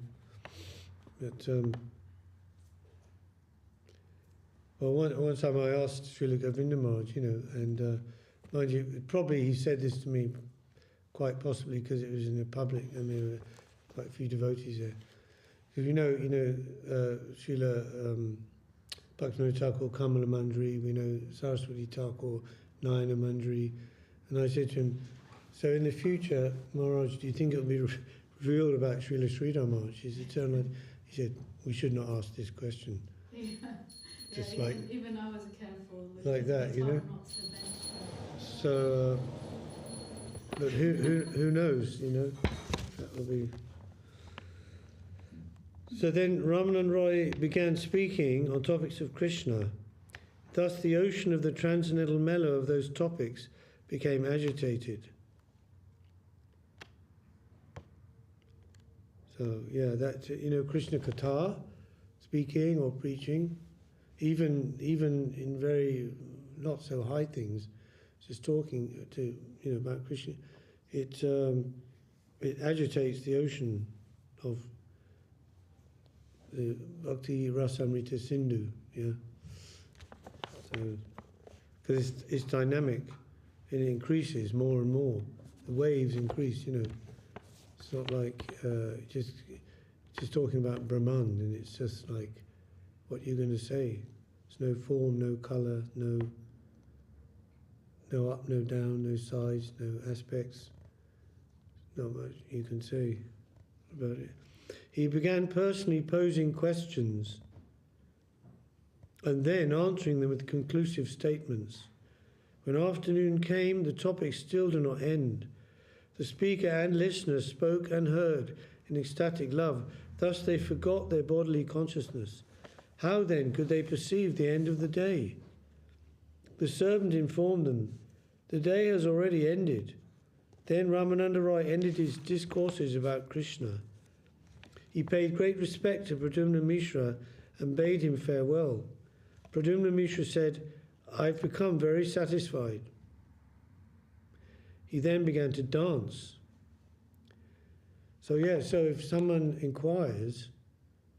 But well, one time I asked Srila Govinda Maharaj, and mind you, probably he said this to me, quite possibly because it was in the public and there were quite a few devotees there. Because Srila Bhakti Thakur Kamala Mandari, we know Saraswati Thakur Nayana Mandari, and I said to him, so in the future, Maharaj, do you think it will be revealed about Srila Sridhar Maharaj, his eternal? He said, we should not ask this question. Yeah. Just yeah, like even I was careful. like that, Not to venture. So, but who knows? That will be. So then Rāmānanda Roy began speaking on topics of Krishna. Thus the ocean of the transcendental mellow of those topics became agitated. So yeah, that Krishna Katha, speaking or preaching, even in very not so high things, just talking to about Krishna, it agitates the ocean of the Bhakti Rasamrita Sindhu, yeah. So, because it's dynamic, and it increases more and more. The waves increase, It's not like just talking about Brahman, and it's just like what you're going to say. There's no form, no colour, no up, no down, no size, no aspects. Not much you can say about it. He began personally posing questions and then answering them with conclusive statements. When afternoon came, the topics still did not end. The speaker and listener spoke and heard in ecstatic love. Thus they forgot their bodily consciousness. How then could they perceive the end of the day? The servant informed them, the day has already ended. Then Rāmānanda Roy ended his discourses about Krishna. He paid great respect to Pradyumna Miśra and bade him farewell. Pradyumna Miśra said, I've become very satisfied. He then began to dance. So if someone inquires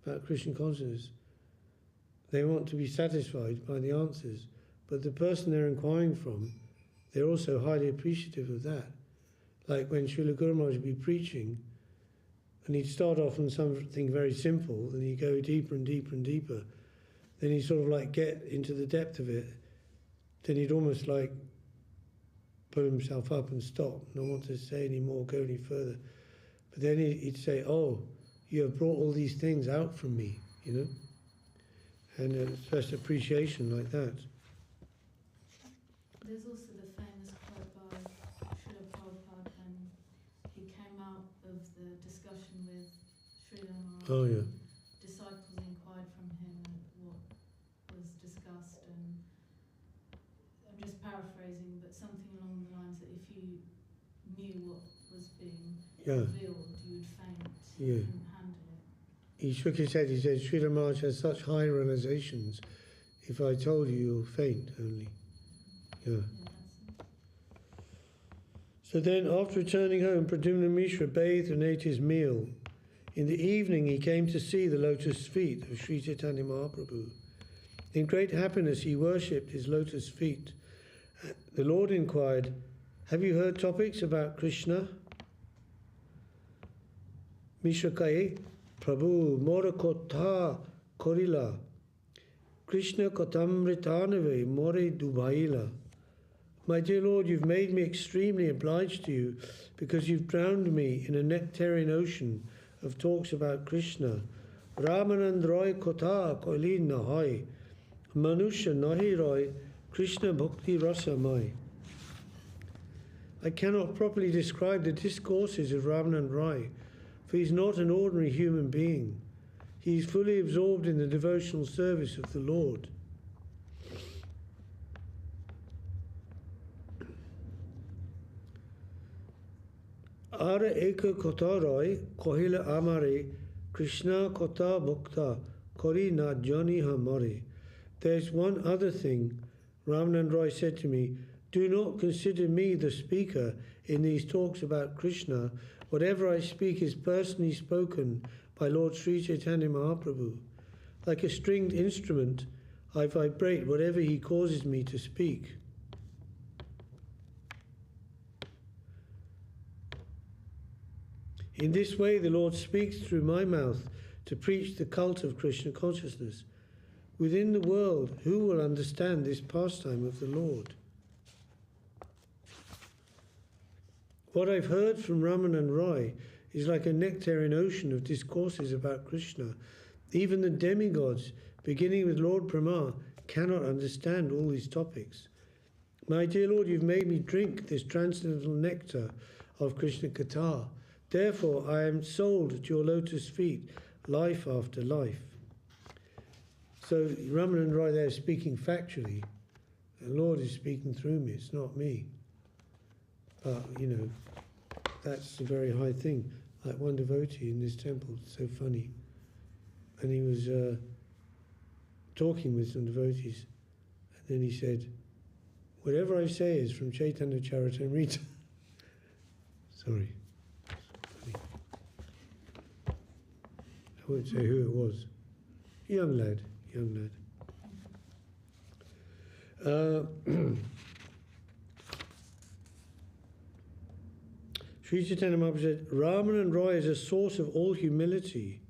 about Krishna consciousness, they want to be satisfied by the answers, but the person they're inquiring from, they're also highly appreciative of that. Like when Srila Guru Maharaj would be preaching, and he'd start off on something very simple, and he'd go deeper and deeper and deeper. Then he'd sort of like get into the depth of it. Then he'd almost like pull himself up and stop, not want to say any more, go any further. But then he'd say, oh, you have brought all these things out from me, And expressed appreciation like that. There's also the famous quote by Srila Prabhupada when he came out of the discussion with Srila Maharaj. Oh, yeah. Disciples inquired from him what was discussed, and I'm just paraphrasing, but something along the lines that if you knew what was being revealed, you would faint. Yeah. You couldn't handle it. He shook his head, he said, Srila Maharaj has such high realizations. If I told you, you'll faint only. Yeah. So then, after returning home, Pradyumna Miśra bathed and ate his meal. In the evening, he came to see the lotus feet of Śrī Caitanya Mahaprabhu. In great happiness, he worshipped his lotus feet. The Lord inquired, have you heard topics about Krishna? Miśra kahe, Prabhu, mora kotha korila. Krishna katamritanave more dubaila. My dear Lord, you've made me extremely obliged to you because you've drowned me in a nectarian ocean of talks about Krishna. Rāmānanda Roy kotha koilin nahai. Manusha nahi roy Krishna bhakti rasa mai. I cannot properly describe the discourses of Rāmānanda Rāya, for he is not an ordinary human being. He is fully absorbed in the devotional service of the Lord. Ara eka kota roy kohila amare Krishna kota bhakta kori na jani hamare. There's one other thing. Rāmānanda Rāya said to me, do not consider me the speaker in these talks about Krishna. Whatever I speak is personally spoken by Lord Śrī Caitanya Mahaprabhu. Like a stringed instrument, I vibrate whatever he causes me to speak. In this way, the Lord speaks through my mouth to preach the cult of Krishna consciousness. Within the world, who will understand this pastime of the Lord? What I've heard from Rāmānanda Rāya is like a nectarine ocean of discourses about Krishna. Even the demigods, beginning with Lord Brahma, cannot understand all these topics. My dear Lord, you've made me drink this transcendental nectar of Krishna Katha. Therefore, I am sold at your lotus feet, life after life. So Rāmānanda Rāya there is speaking factually. The Lord is speaking through me, it's not me. But, you know, that's a very high thing. Like one devotee in this temple, it's so funny. And he was talking with some devotees. And then he said, whatever I say is from Chaitanya-caritāmṛta. Sorry. I won't say who it was. Young lad. Śrī Caitanya Mahaprabhu said, Rāmānanda Rāya is a source of all humility.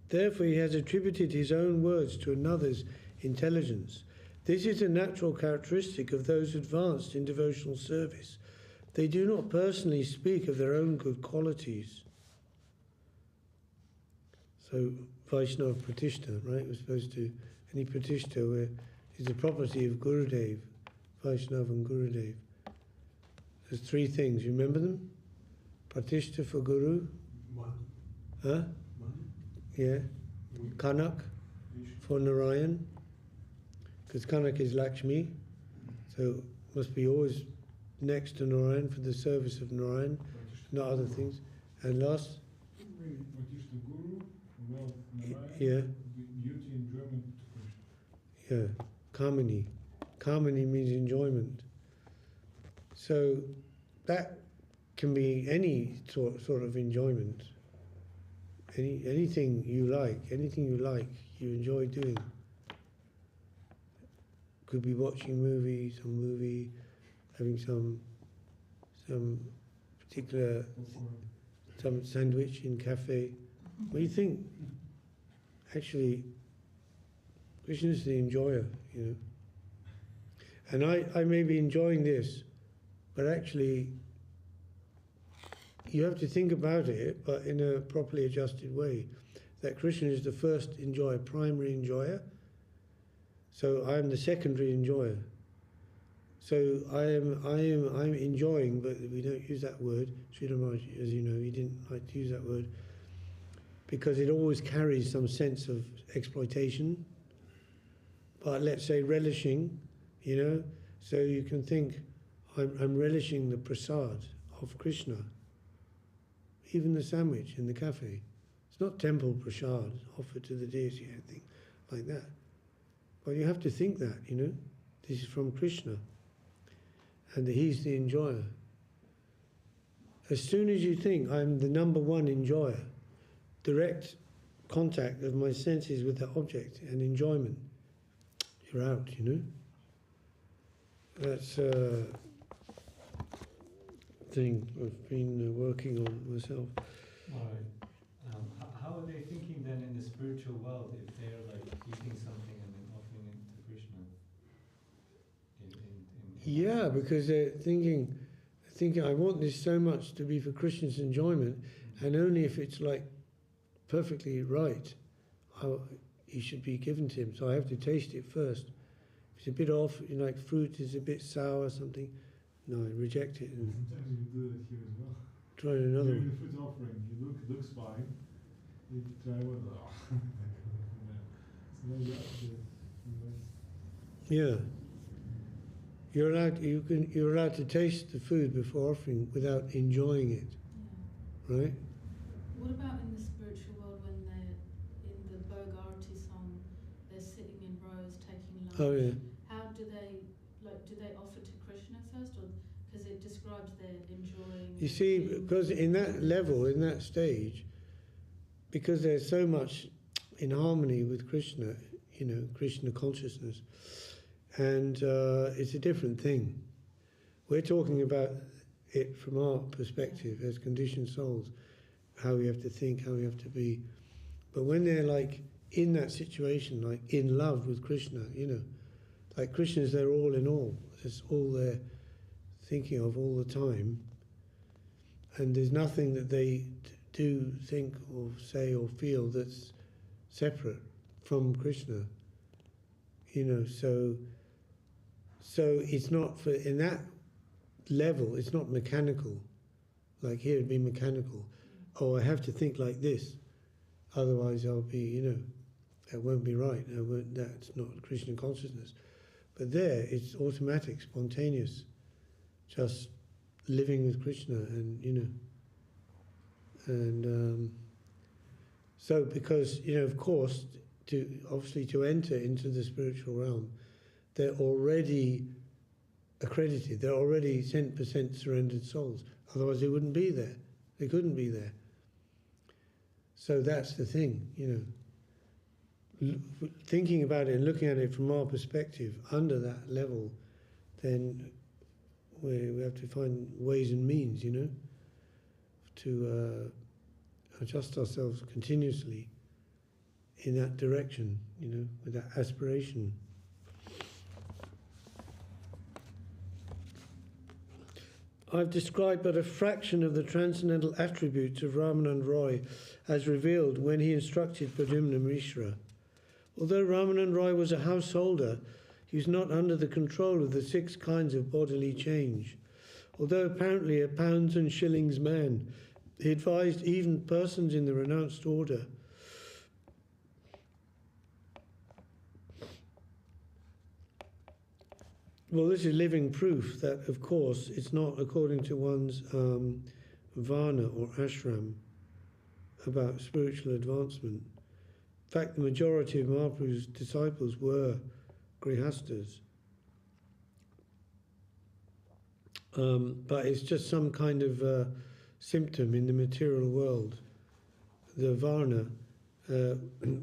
Therefore he has attributed his own words to another's intelligence. This is a natural characteristic of those advanced in devotional service. They do not personally speak of their own good qualities. So Vaishnava Pratishtha, right? We're supposed to, any Pratishtha where is the property of Gurudev, Vaishnava and Gurudev. There's three things, you remember them? Pratishtha for Guru. Money. Huh? Money. Yeah. Kanak for Narayan, because Kanak is Lakshmi, so must be always next to Narayan for the service of Narayan, not other things. And last? Pratishtha Guru, wealth Narayan, yeah. Beauty, enjoyment to Krishna. Yeah. Kamini. Kamini means enjoyment. So that can be any sort of enjoyment. Anything you like, you enjoy doing. Could be watching some movie, having some particular some sandwich in cafe. What do you think? Actually, Krishna is the enjoyer, you know. And I may be enjoying this, but actually you have to think about it, but in a properly adjusted way, that Krishna is the first enjoyer, primary enjoyer. So I am the secondary enjoyer. So I'm enjoying, but we don't use that word. Srila Maharaj, as you know, he didn't like to use that word because it always carries some sense of exploitation. But let's say relishing, you know. So you can think, I'm relishing the prasad of Krishna. Even the sandwich in the cafe. It's not temple prasad offered to the deity or anything like that. But you have to think that, you know. This is from Krishna. And he's the enjoyer. As soon as you think I'm the number one enjoyer, direct contact of my senses with the object and enjoyment, you're out, you know. That's a thing I've been working on myself. Alright. How are they thinking then in the spiritual world if they're like eating something and then offering it to Krishna? Yeah, because they're thinking, I want this so much to be for Krishna's enjoyment, and only if it's like perfectly right, it should be given to him. So I have to taste it first. If it's a bit off, you know, like fruit is a bit sour or something, No, I reject it and Sometimes you do it here as well. try another During one. the food offering, it looks fine. You try one, it's no good. Yeah. You're allowed to taste the food before offering without enjoying it, Yeah. right? What about in the spiritual world when they're in the Bhogarati song, they're sitting in rows taking lunch? Oh yeah. How do they offer to Krishna first, or because it describes they're enjoying? You see, eating? because in that level, in that stage, because there's so much in harmony with Krishna, Krishna consciousness, and it's a different thing. We're talking about it from our perspective as conditioned souls, how we have to think, how we have to be. But when they're like in that situation, like in love with Krishna, like Krishna's their all in all. It's all they're thinking of all the time. And there's nothing that they do, think or say or feel that's separate from Krishna. So it's not in that level, it's not mechanical. Like here it'd be mechanical. Oh, I have to think like this, otherwise I'll be, that won't be right. That's not Krishna consciousness. But there, it's automatic, spontaneous, just living with Krishna, and so because of course, to enter into the spiritual realm, they're already accredited. They're already 100% surrendered souls. Otherwise, they wouldn't be there. They couldn't be there. So that's the thing, Thinking about it and looking at it from our perspective, under that level, then we have to find ways and means, to adjust ourselves continuously in that direction, with that aspiration. I've described but a fraction of the transcendental attributes of Rāmānanda Roy as revealed when he instructed Pradyumna Miśra. Although Rāmānanda Roy was a householder, he was not under the control of the 6 kinds of bodily change. Although apparently a pounds and shillings man, he advised even persons in the renounced order Well, this is living proof that, of course, it's not according to one's varna or ashram about spiritual advancement. In fact, the majority of Mahaprabhu's disciples were grihastas. But it's just some kind of symptom in the material world. The varna,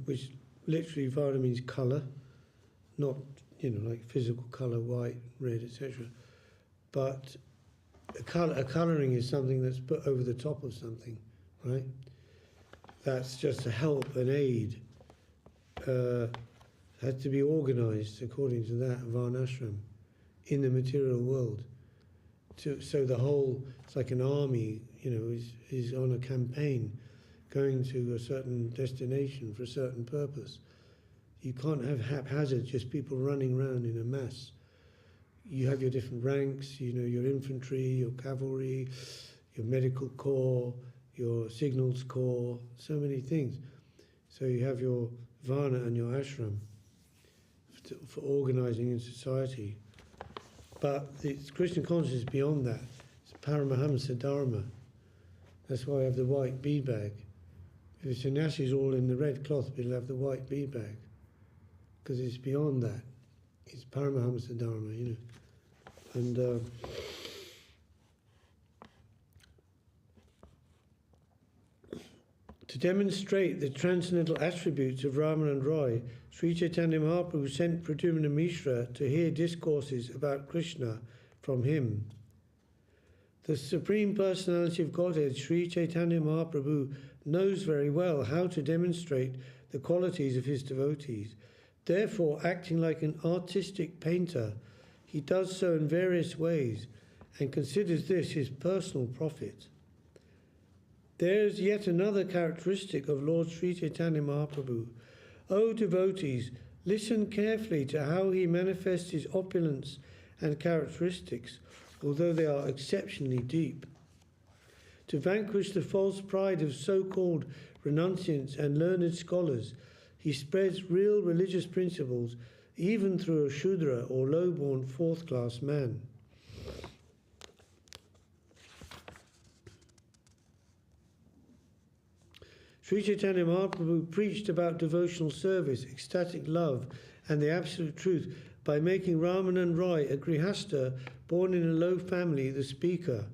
which literally varna means colour, not like physical colour, white, red, etc. But a colouring is something that's put over the top of something, right? That's just a help, an aid. Has to be organised according to that varnashram in the material world. So the whole, it's like an army, is on a campaign, going to a certain destination for a certain purpose. You can't have haphazard, just people running around in a mass. You have your different ranks, your infantry, your cavalry, your medical corps, your signals corps, so many things. So you have your varna and your ashram for organising in society. But it's Krishna consciousness beyond that. It's Paramahamsa Dharma. That's why I have the white bead bag. If the sannyasi is all in the red cloth, we'll have the white bead bag. Because it's beyond that. It's Paramahamsa Dharma, And to demonstrate the transcendental attributes of Rāmānanda Roy, Śrī Caitanya Mahaprabhu sent Pradyumna Miśra to hear discourses about Krishna from him. The Supreme Personality of Godhead, Śrī Caitanya Mahaprabhu, knows very well how to demonstrate the qualities of his devotees. Therefore, acting like an artistic painter, he does so in various ways and considers this his personal profit. There is yet another characteristic of Lord Śrī Caitanya Mahaprabhu. O devotees, listen carefully to how he manifests his opulence and characteristics. although they are exceptionally deep. To vanquish the false pride of so-called renunciants and learned scholars, he spreads real religious principles even through a Shudra or low-born fourth-class man. Śrī Caitanya Mahaprabhu preached about devotional service, ecstatic love, and the absolute truth by making Rāmānanda Roy, a grihasta born in a low family, the speaker.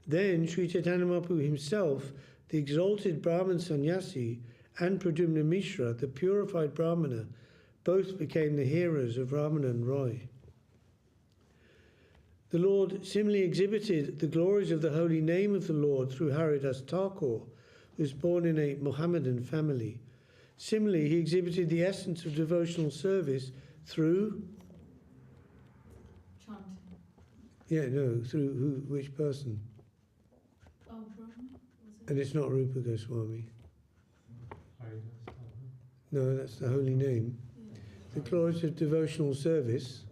Then Śrī Caitanya Mahaprabhu himself, the exalted Brahman sannyasi, and Pradyumna Miśra, the purified Brahmana, both became the hearers of Rāmānanda Roy. The Lord similarly exhibited the glories of the holy name of the Lord through Haridas Thakur, who was born in a Mohammedan family. Similarly, he exhibited the essence of devotional service through... Chanting. Yeah, no, through who? Which person? Oh, Brahma, was it? And it's not Rupa Goswami. No, that's the holy name. Yeah. The glories of devotional service.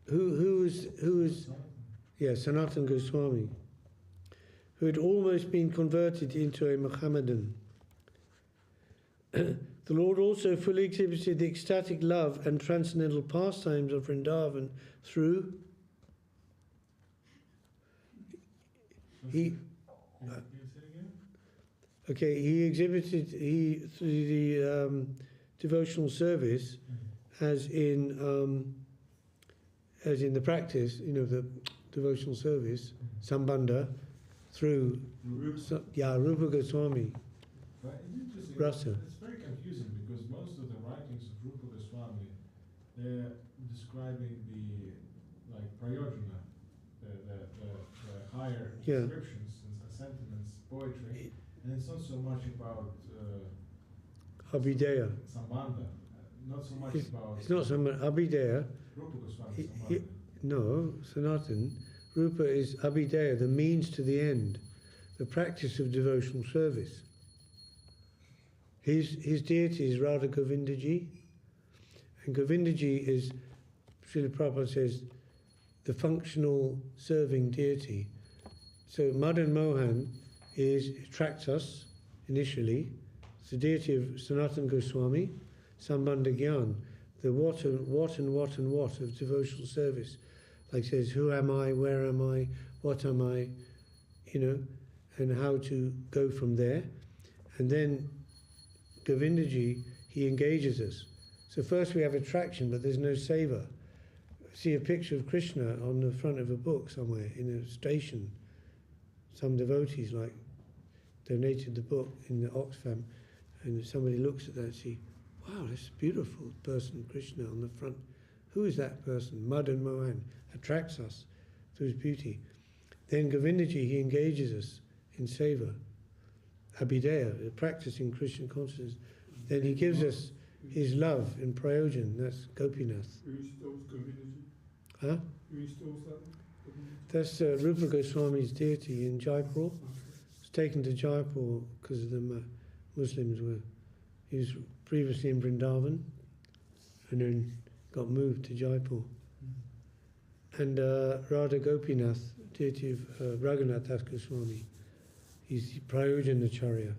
Who was yeah, Sanatana Goswami, who had almost been converted into a Mohammedan. The Lord also fully exhibited the ecstatic love and transcendental pastimes of Vrindavan through he exhibited through the devotional service as in the practice, the devotional service, Sambandha, through Rupa Goswami. But it's interesting, Rasa. it's very confusing because most of the writings of Rupa Goswami, they're describing the Pradyumna, the higher descriptions and sentiments, poetry, and it's not so much about Abhideya. Sambandha, not so much about... It's not Sambandha. Abhideya. Rupa Goswami Sambandha. No, Sanatana. Rupa is Abhideya, the means to the end, the practice of devotional service. His deity is Radha Govindaji, and Govindaji is, Srila Prabhupada says, the functional serving deity. So Madan Mohan attracts us initially. It's the deity of Sanatana Goswami, Sambandha Gyan, the what of devotional service. Like says, who am I, where am I, what am I, and how to go from there. And then Govindaji, he engages us. So first we have attraction, but there's no seva. See a picture of Krishna on the front of a book somewhere in a station. Some devotees donated the book in the Oxfam, and somebody looks at that and see, wow, that's a beautiful person, Krishna on the front. Who is that person? Madan Mohan attracts us through his beauty. Then Govindaji, he engages us in seva, Abhideya, practicing Christian consciousness. Then he gives us his love in Prayojan, that's Gopinath. Who installs Govindaji? Huh? Who installs that? That's Rupa Goswami's deity in Jaipur. It's taken to Jaipur because the Muslims he was previously in Vrindavan and then got moved to Jaipur. And Radha Gopinath, deity of Raghunath Das Goswami, he's Prayojanacharya.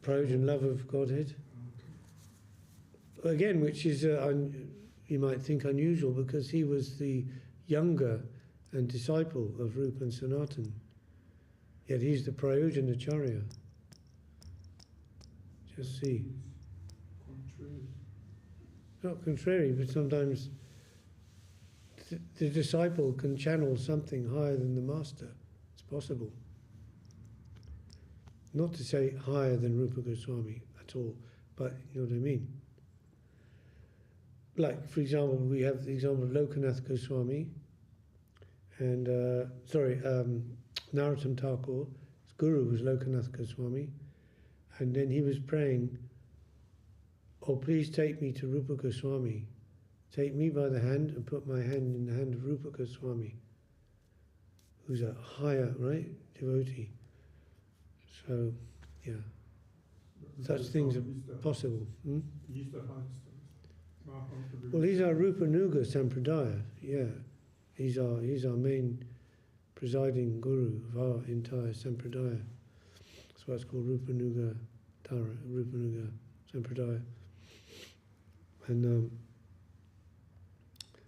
Prayojan, love of Godhead. Again, which is, you might think, unusual because he was the younger and disciple of Rupa and Sanatana. Yet he's the Prayojanacharya. Just see. Contrary. Not contrary, but sometimes the disciple can channel something higher than the master. It's possible. Not to say higher than Rupa Goswami at all, but you know what I mean. Like, for example, we have the example of Lokanath Goswami and, Narottam Thakur. His guru was Lokanath Goswami. And then he was praying, oh, please take me to Rupa Goswami. Take me by the hand and put my hand in the hand of Rupa Goswami, who's a higher, devotee. So, yeah, such things are possible. He's the highest. Mahaprabhu. Well, he's our Rupanuga Sampradaya, yeah. He's our main presiding guru of our entire Sampradaya. That's why it's called Rupanuga Tara, Rupanuga Sampradaya. And,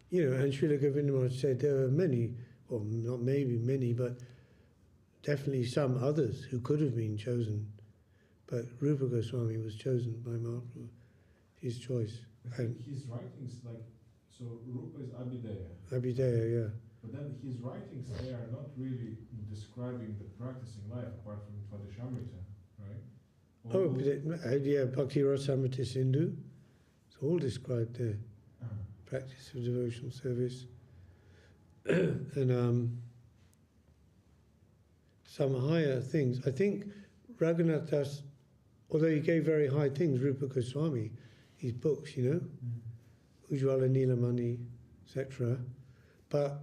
you know, and Srila Govinda Maharaj said there were many, or not maybe many, but definitely some others who could have been chosen. But Rupa Goswami was chosen by Mahaprabhu, his choice. And his writings, like, so Rupa is Abhidheya. Abhidheya, yeah. But then his writings, they are not really describing the practicing life apart from Tvadishamrita, right? Oh, but yeah, Bhakti Rasamrita Sindhu. It's all described there. Practice of devotional service. And some higher things. I think Raghunath Das, although he gave very high things, Rupa Goswami, his books, you know, Ujjwala Nilamani, etc. But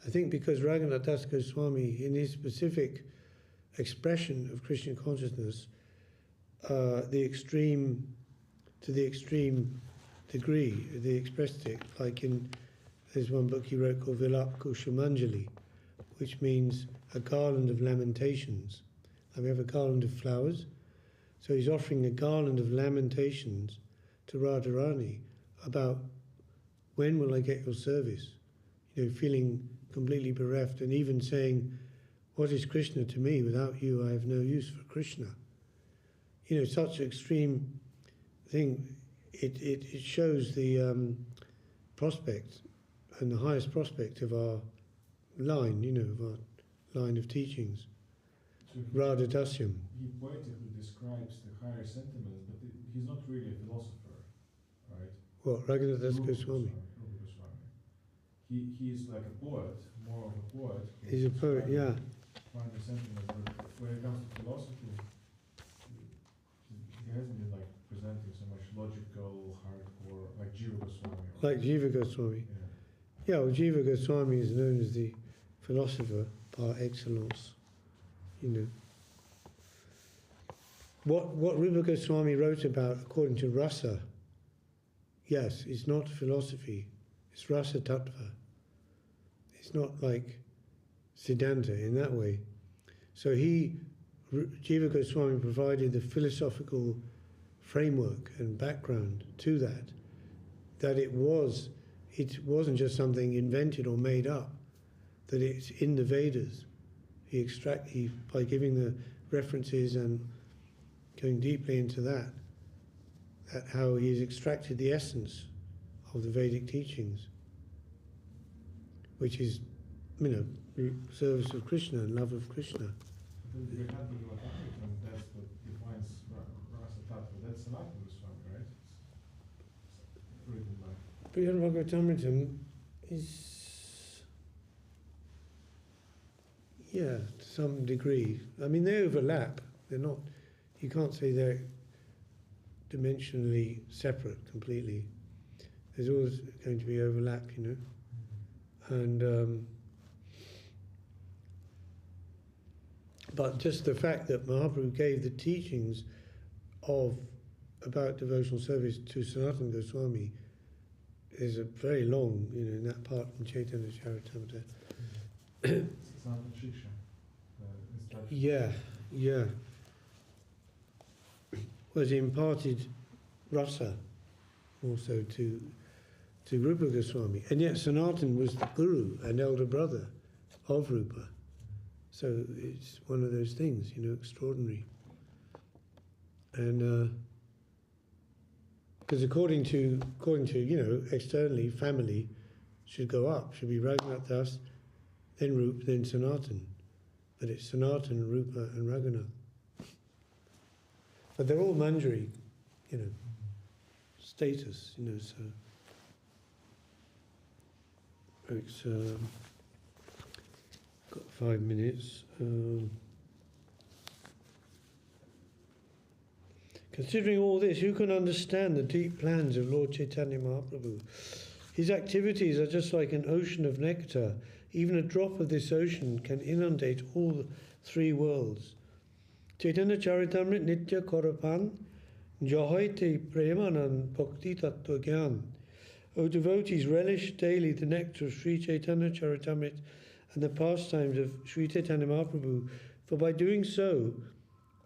I think because Raghunath Das Goswami, in his specific expression of Krishna consciousness, to the extreme degree, they expressed it, like there's one book he wrote called Vilap Kushamanjali, which means a garland of lamentations. Like we have a garland of flowers, so he's offering a garland of lamentations to Radharani about when will I get your service? You know, feeling completely bereft, and even saying, what is Krishna to me? Without you I have no use for Krishna. You know, such an extreme thing. It shows the prospect and the highest prospect of our line, you know, of our line of teachings. So Radha Dasyam. He poetically describes the higher sentiments, but he's not really a philosopher, right? What, Raghunath Das Rupa Goswami? Rupa Goswami. He's like a poet, more of a poet. He's a poet, yeah. Find the sentiment, but when it comes to philosophy, he hasn't been like presenting so much logical, hardcore, like Jiva Goswami. Like Jiva Goswami. Yeah. Yeah, well, Jiva Goswami is known as the philosopher par excellence, you know. What Rupa Goswami wrote about, according to Rasa, yes, it's not philosophy, it's Rasa Tattva. It's not like Siddhanta in that way. So Jiva Goswami provided the philosophical framework and background to that it wasn't just something invented or made up, that it's in the Vedas. By giving the references and going deeply into that how he's extracted the essence of the Vedic teachings, which is, you know, service of Krishna and love of Krishna. That's what defines Rasa Tattva. That's Sanatana Goswami, right? Written by. Brihad Bhagavatamritam is, yeah, to some degree. I mean, they overlap. They're not, you can't say they're dimensionally separate completely. There's always going to be overlap, you know. And but just the fact that Mahaprabhu gave the teachings about devotional service to Sanatana Goswami is a very long, you know, in that part from Chaitanya-caritāmṛta. Sanatana Shiksha. Yeah. Was imparted rasa also to Rupa Goswami. And yet Sanatana was the guru and elder brother of Rupa. So it's one of those things, you know, extraordinary. And because according to you know, externally, family should go up, should be Raghunath Das, then Rupa, then Sanatana. But it's Sanatana, Rupa and Raghunath. But they're all Manjari, you know, status, you know, so it's got 5 minutes. Considering all this, who can understand the deep plans of Lord Chaitanya Mahaprabhu? His activities are just like an ocean of nectar. Even a drop of this ocean can inundate all the 3 worlds. Caitanya-caritāmṛta Nitya Korapan Jahoite Premanan Bhakti Tattva Gyan O devotees, relish daily the nectar of Śrī Caitanya-caritāmṛta and the pastimes of Śrī Caitanya Mahaprabhu, for by doing so,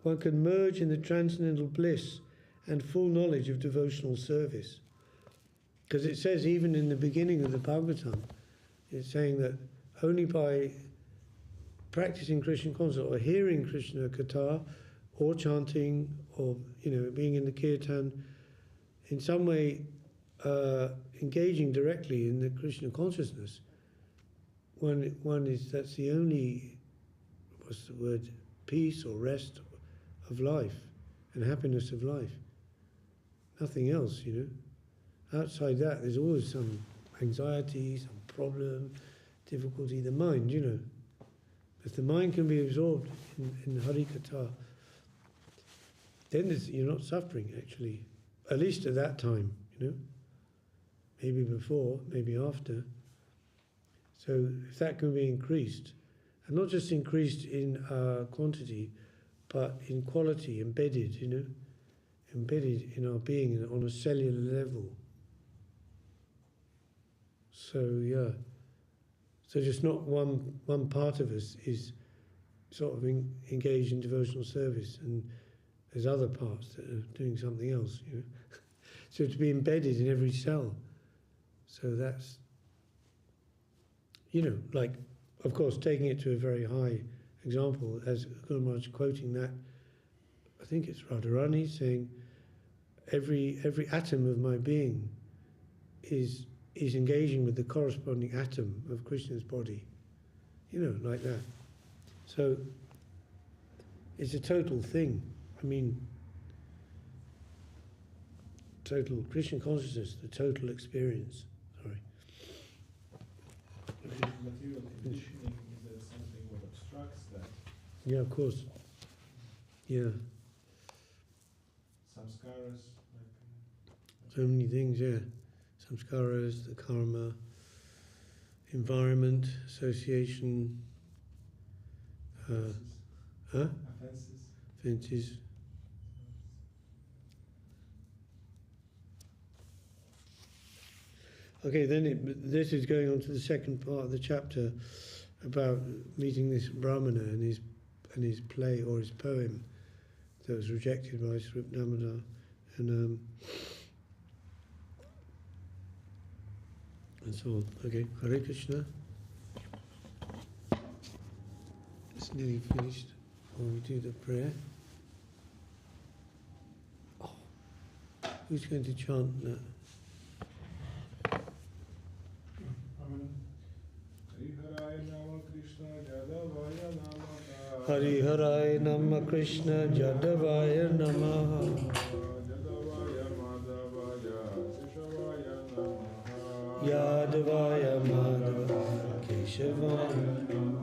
one can merge in the transcendental bliss and full knowledge of devotional service. Because it says even in the beginning of the Bhagavatam, it's saying that only by practicing Krishna consciousness or hearing Krishna katha or chanting or being in the kirtan, in some way engaging directly in the Krishna consciousness, that's the only, what's the word, peace or rest of life and happiness of life. Nothing else, Outside that, there's always some anxiety, some problem, difficulty. The mind, If the mind can be absorbed in Hari Katha, then you're not suffering, actually. At least at that time, Maybe before, maybe after. So if that can be increased, and not just increased in quantity, but in quality, embedded, embedded in our being on a cellular level. So so just not one part of us is sort of engaged in devotional service, and there's other parts that are doing something else, So to be embedded in every cell. So that's, like, of course, taking it to a very high example, as Guru Maharaj quoting that, I think it's Radharani saying, every atom of my being is engaging with the corresponding atom of Krishna's body, like that. So it's a total thing. Total Krishna consciousness, the total experience. Sorry. Material conditioning, is that something what obstructs that? Yeah, of course. Yeah. Samskaras, So many things, yeah. Samskaras, the karma, environment, association, offences. Okay, then this is going on to the second part of the chapter about meeting this Brahmana and his play or his poem that was rejected by Sripad and so on. Okay, Hare Krishna. It's nearly finished. When we do the prayer. Oh, who's going to chant that? Hari Harai Nama Krishna Jadavaya Namaha Yadavaya Madhavaya Keshavaya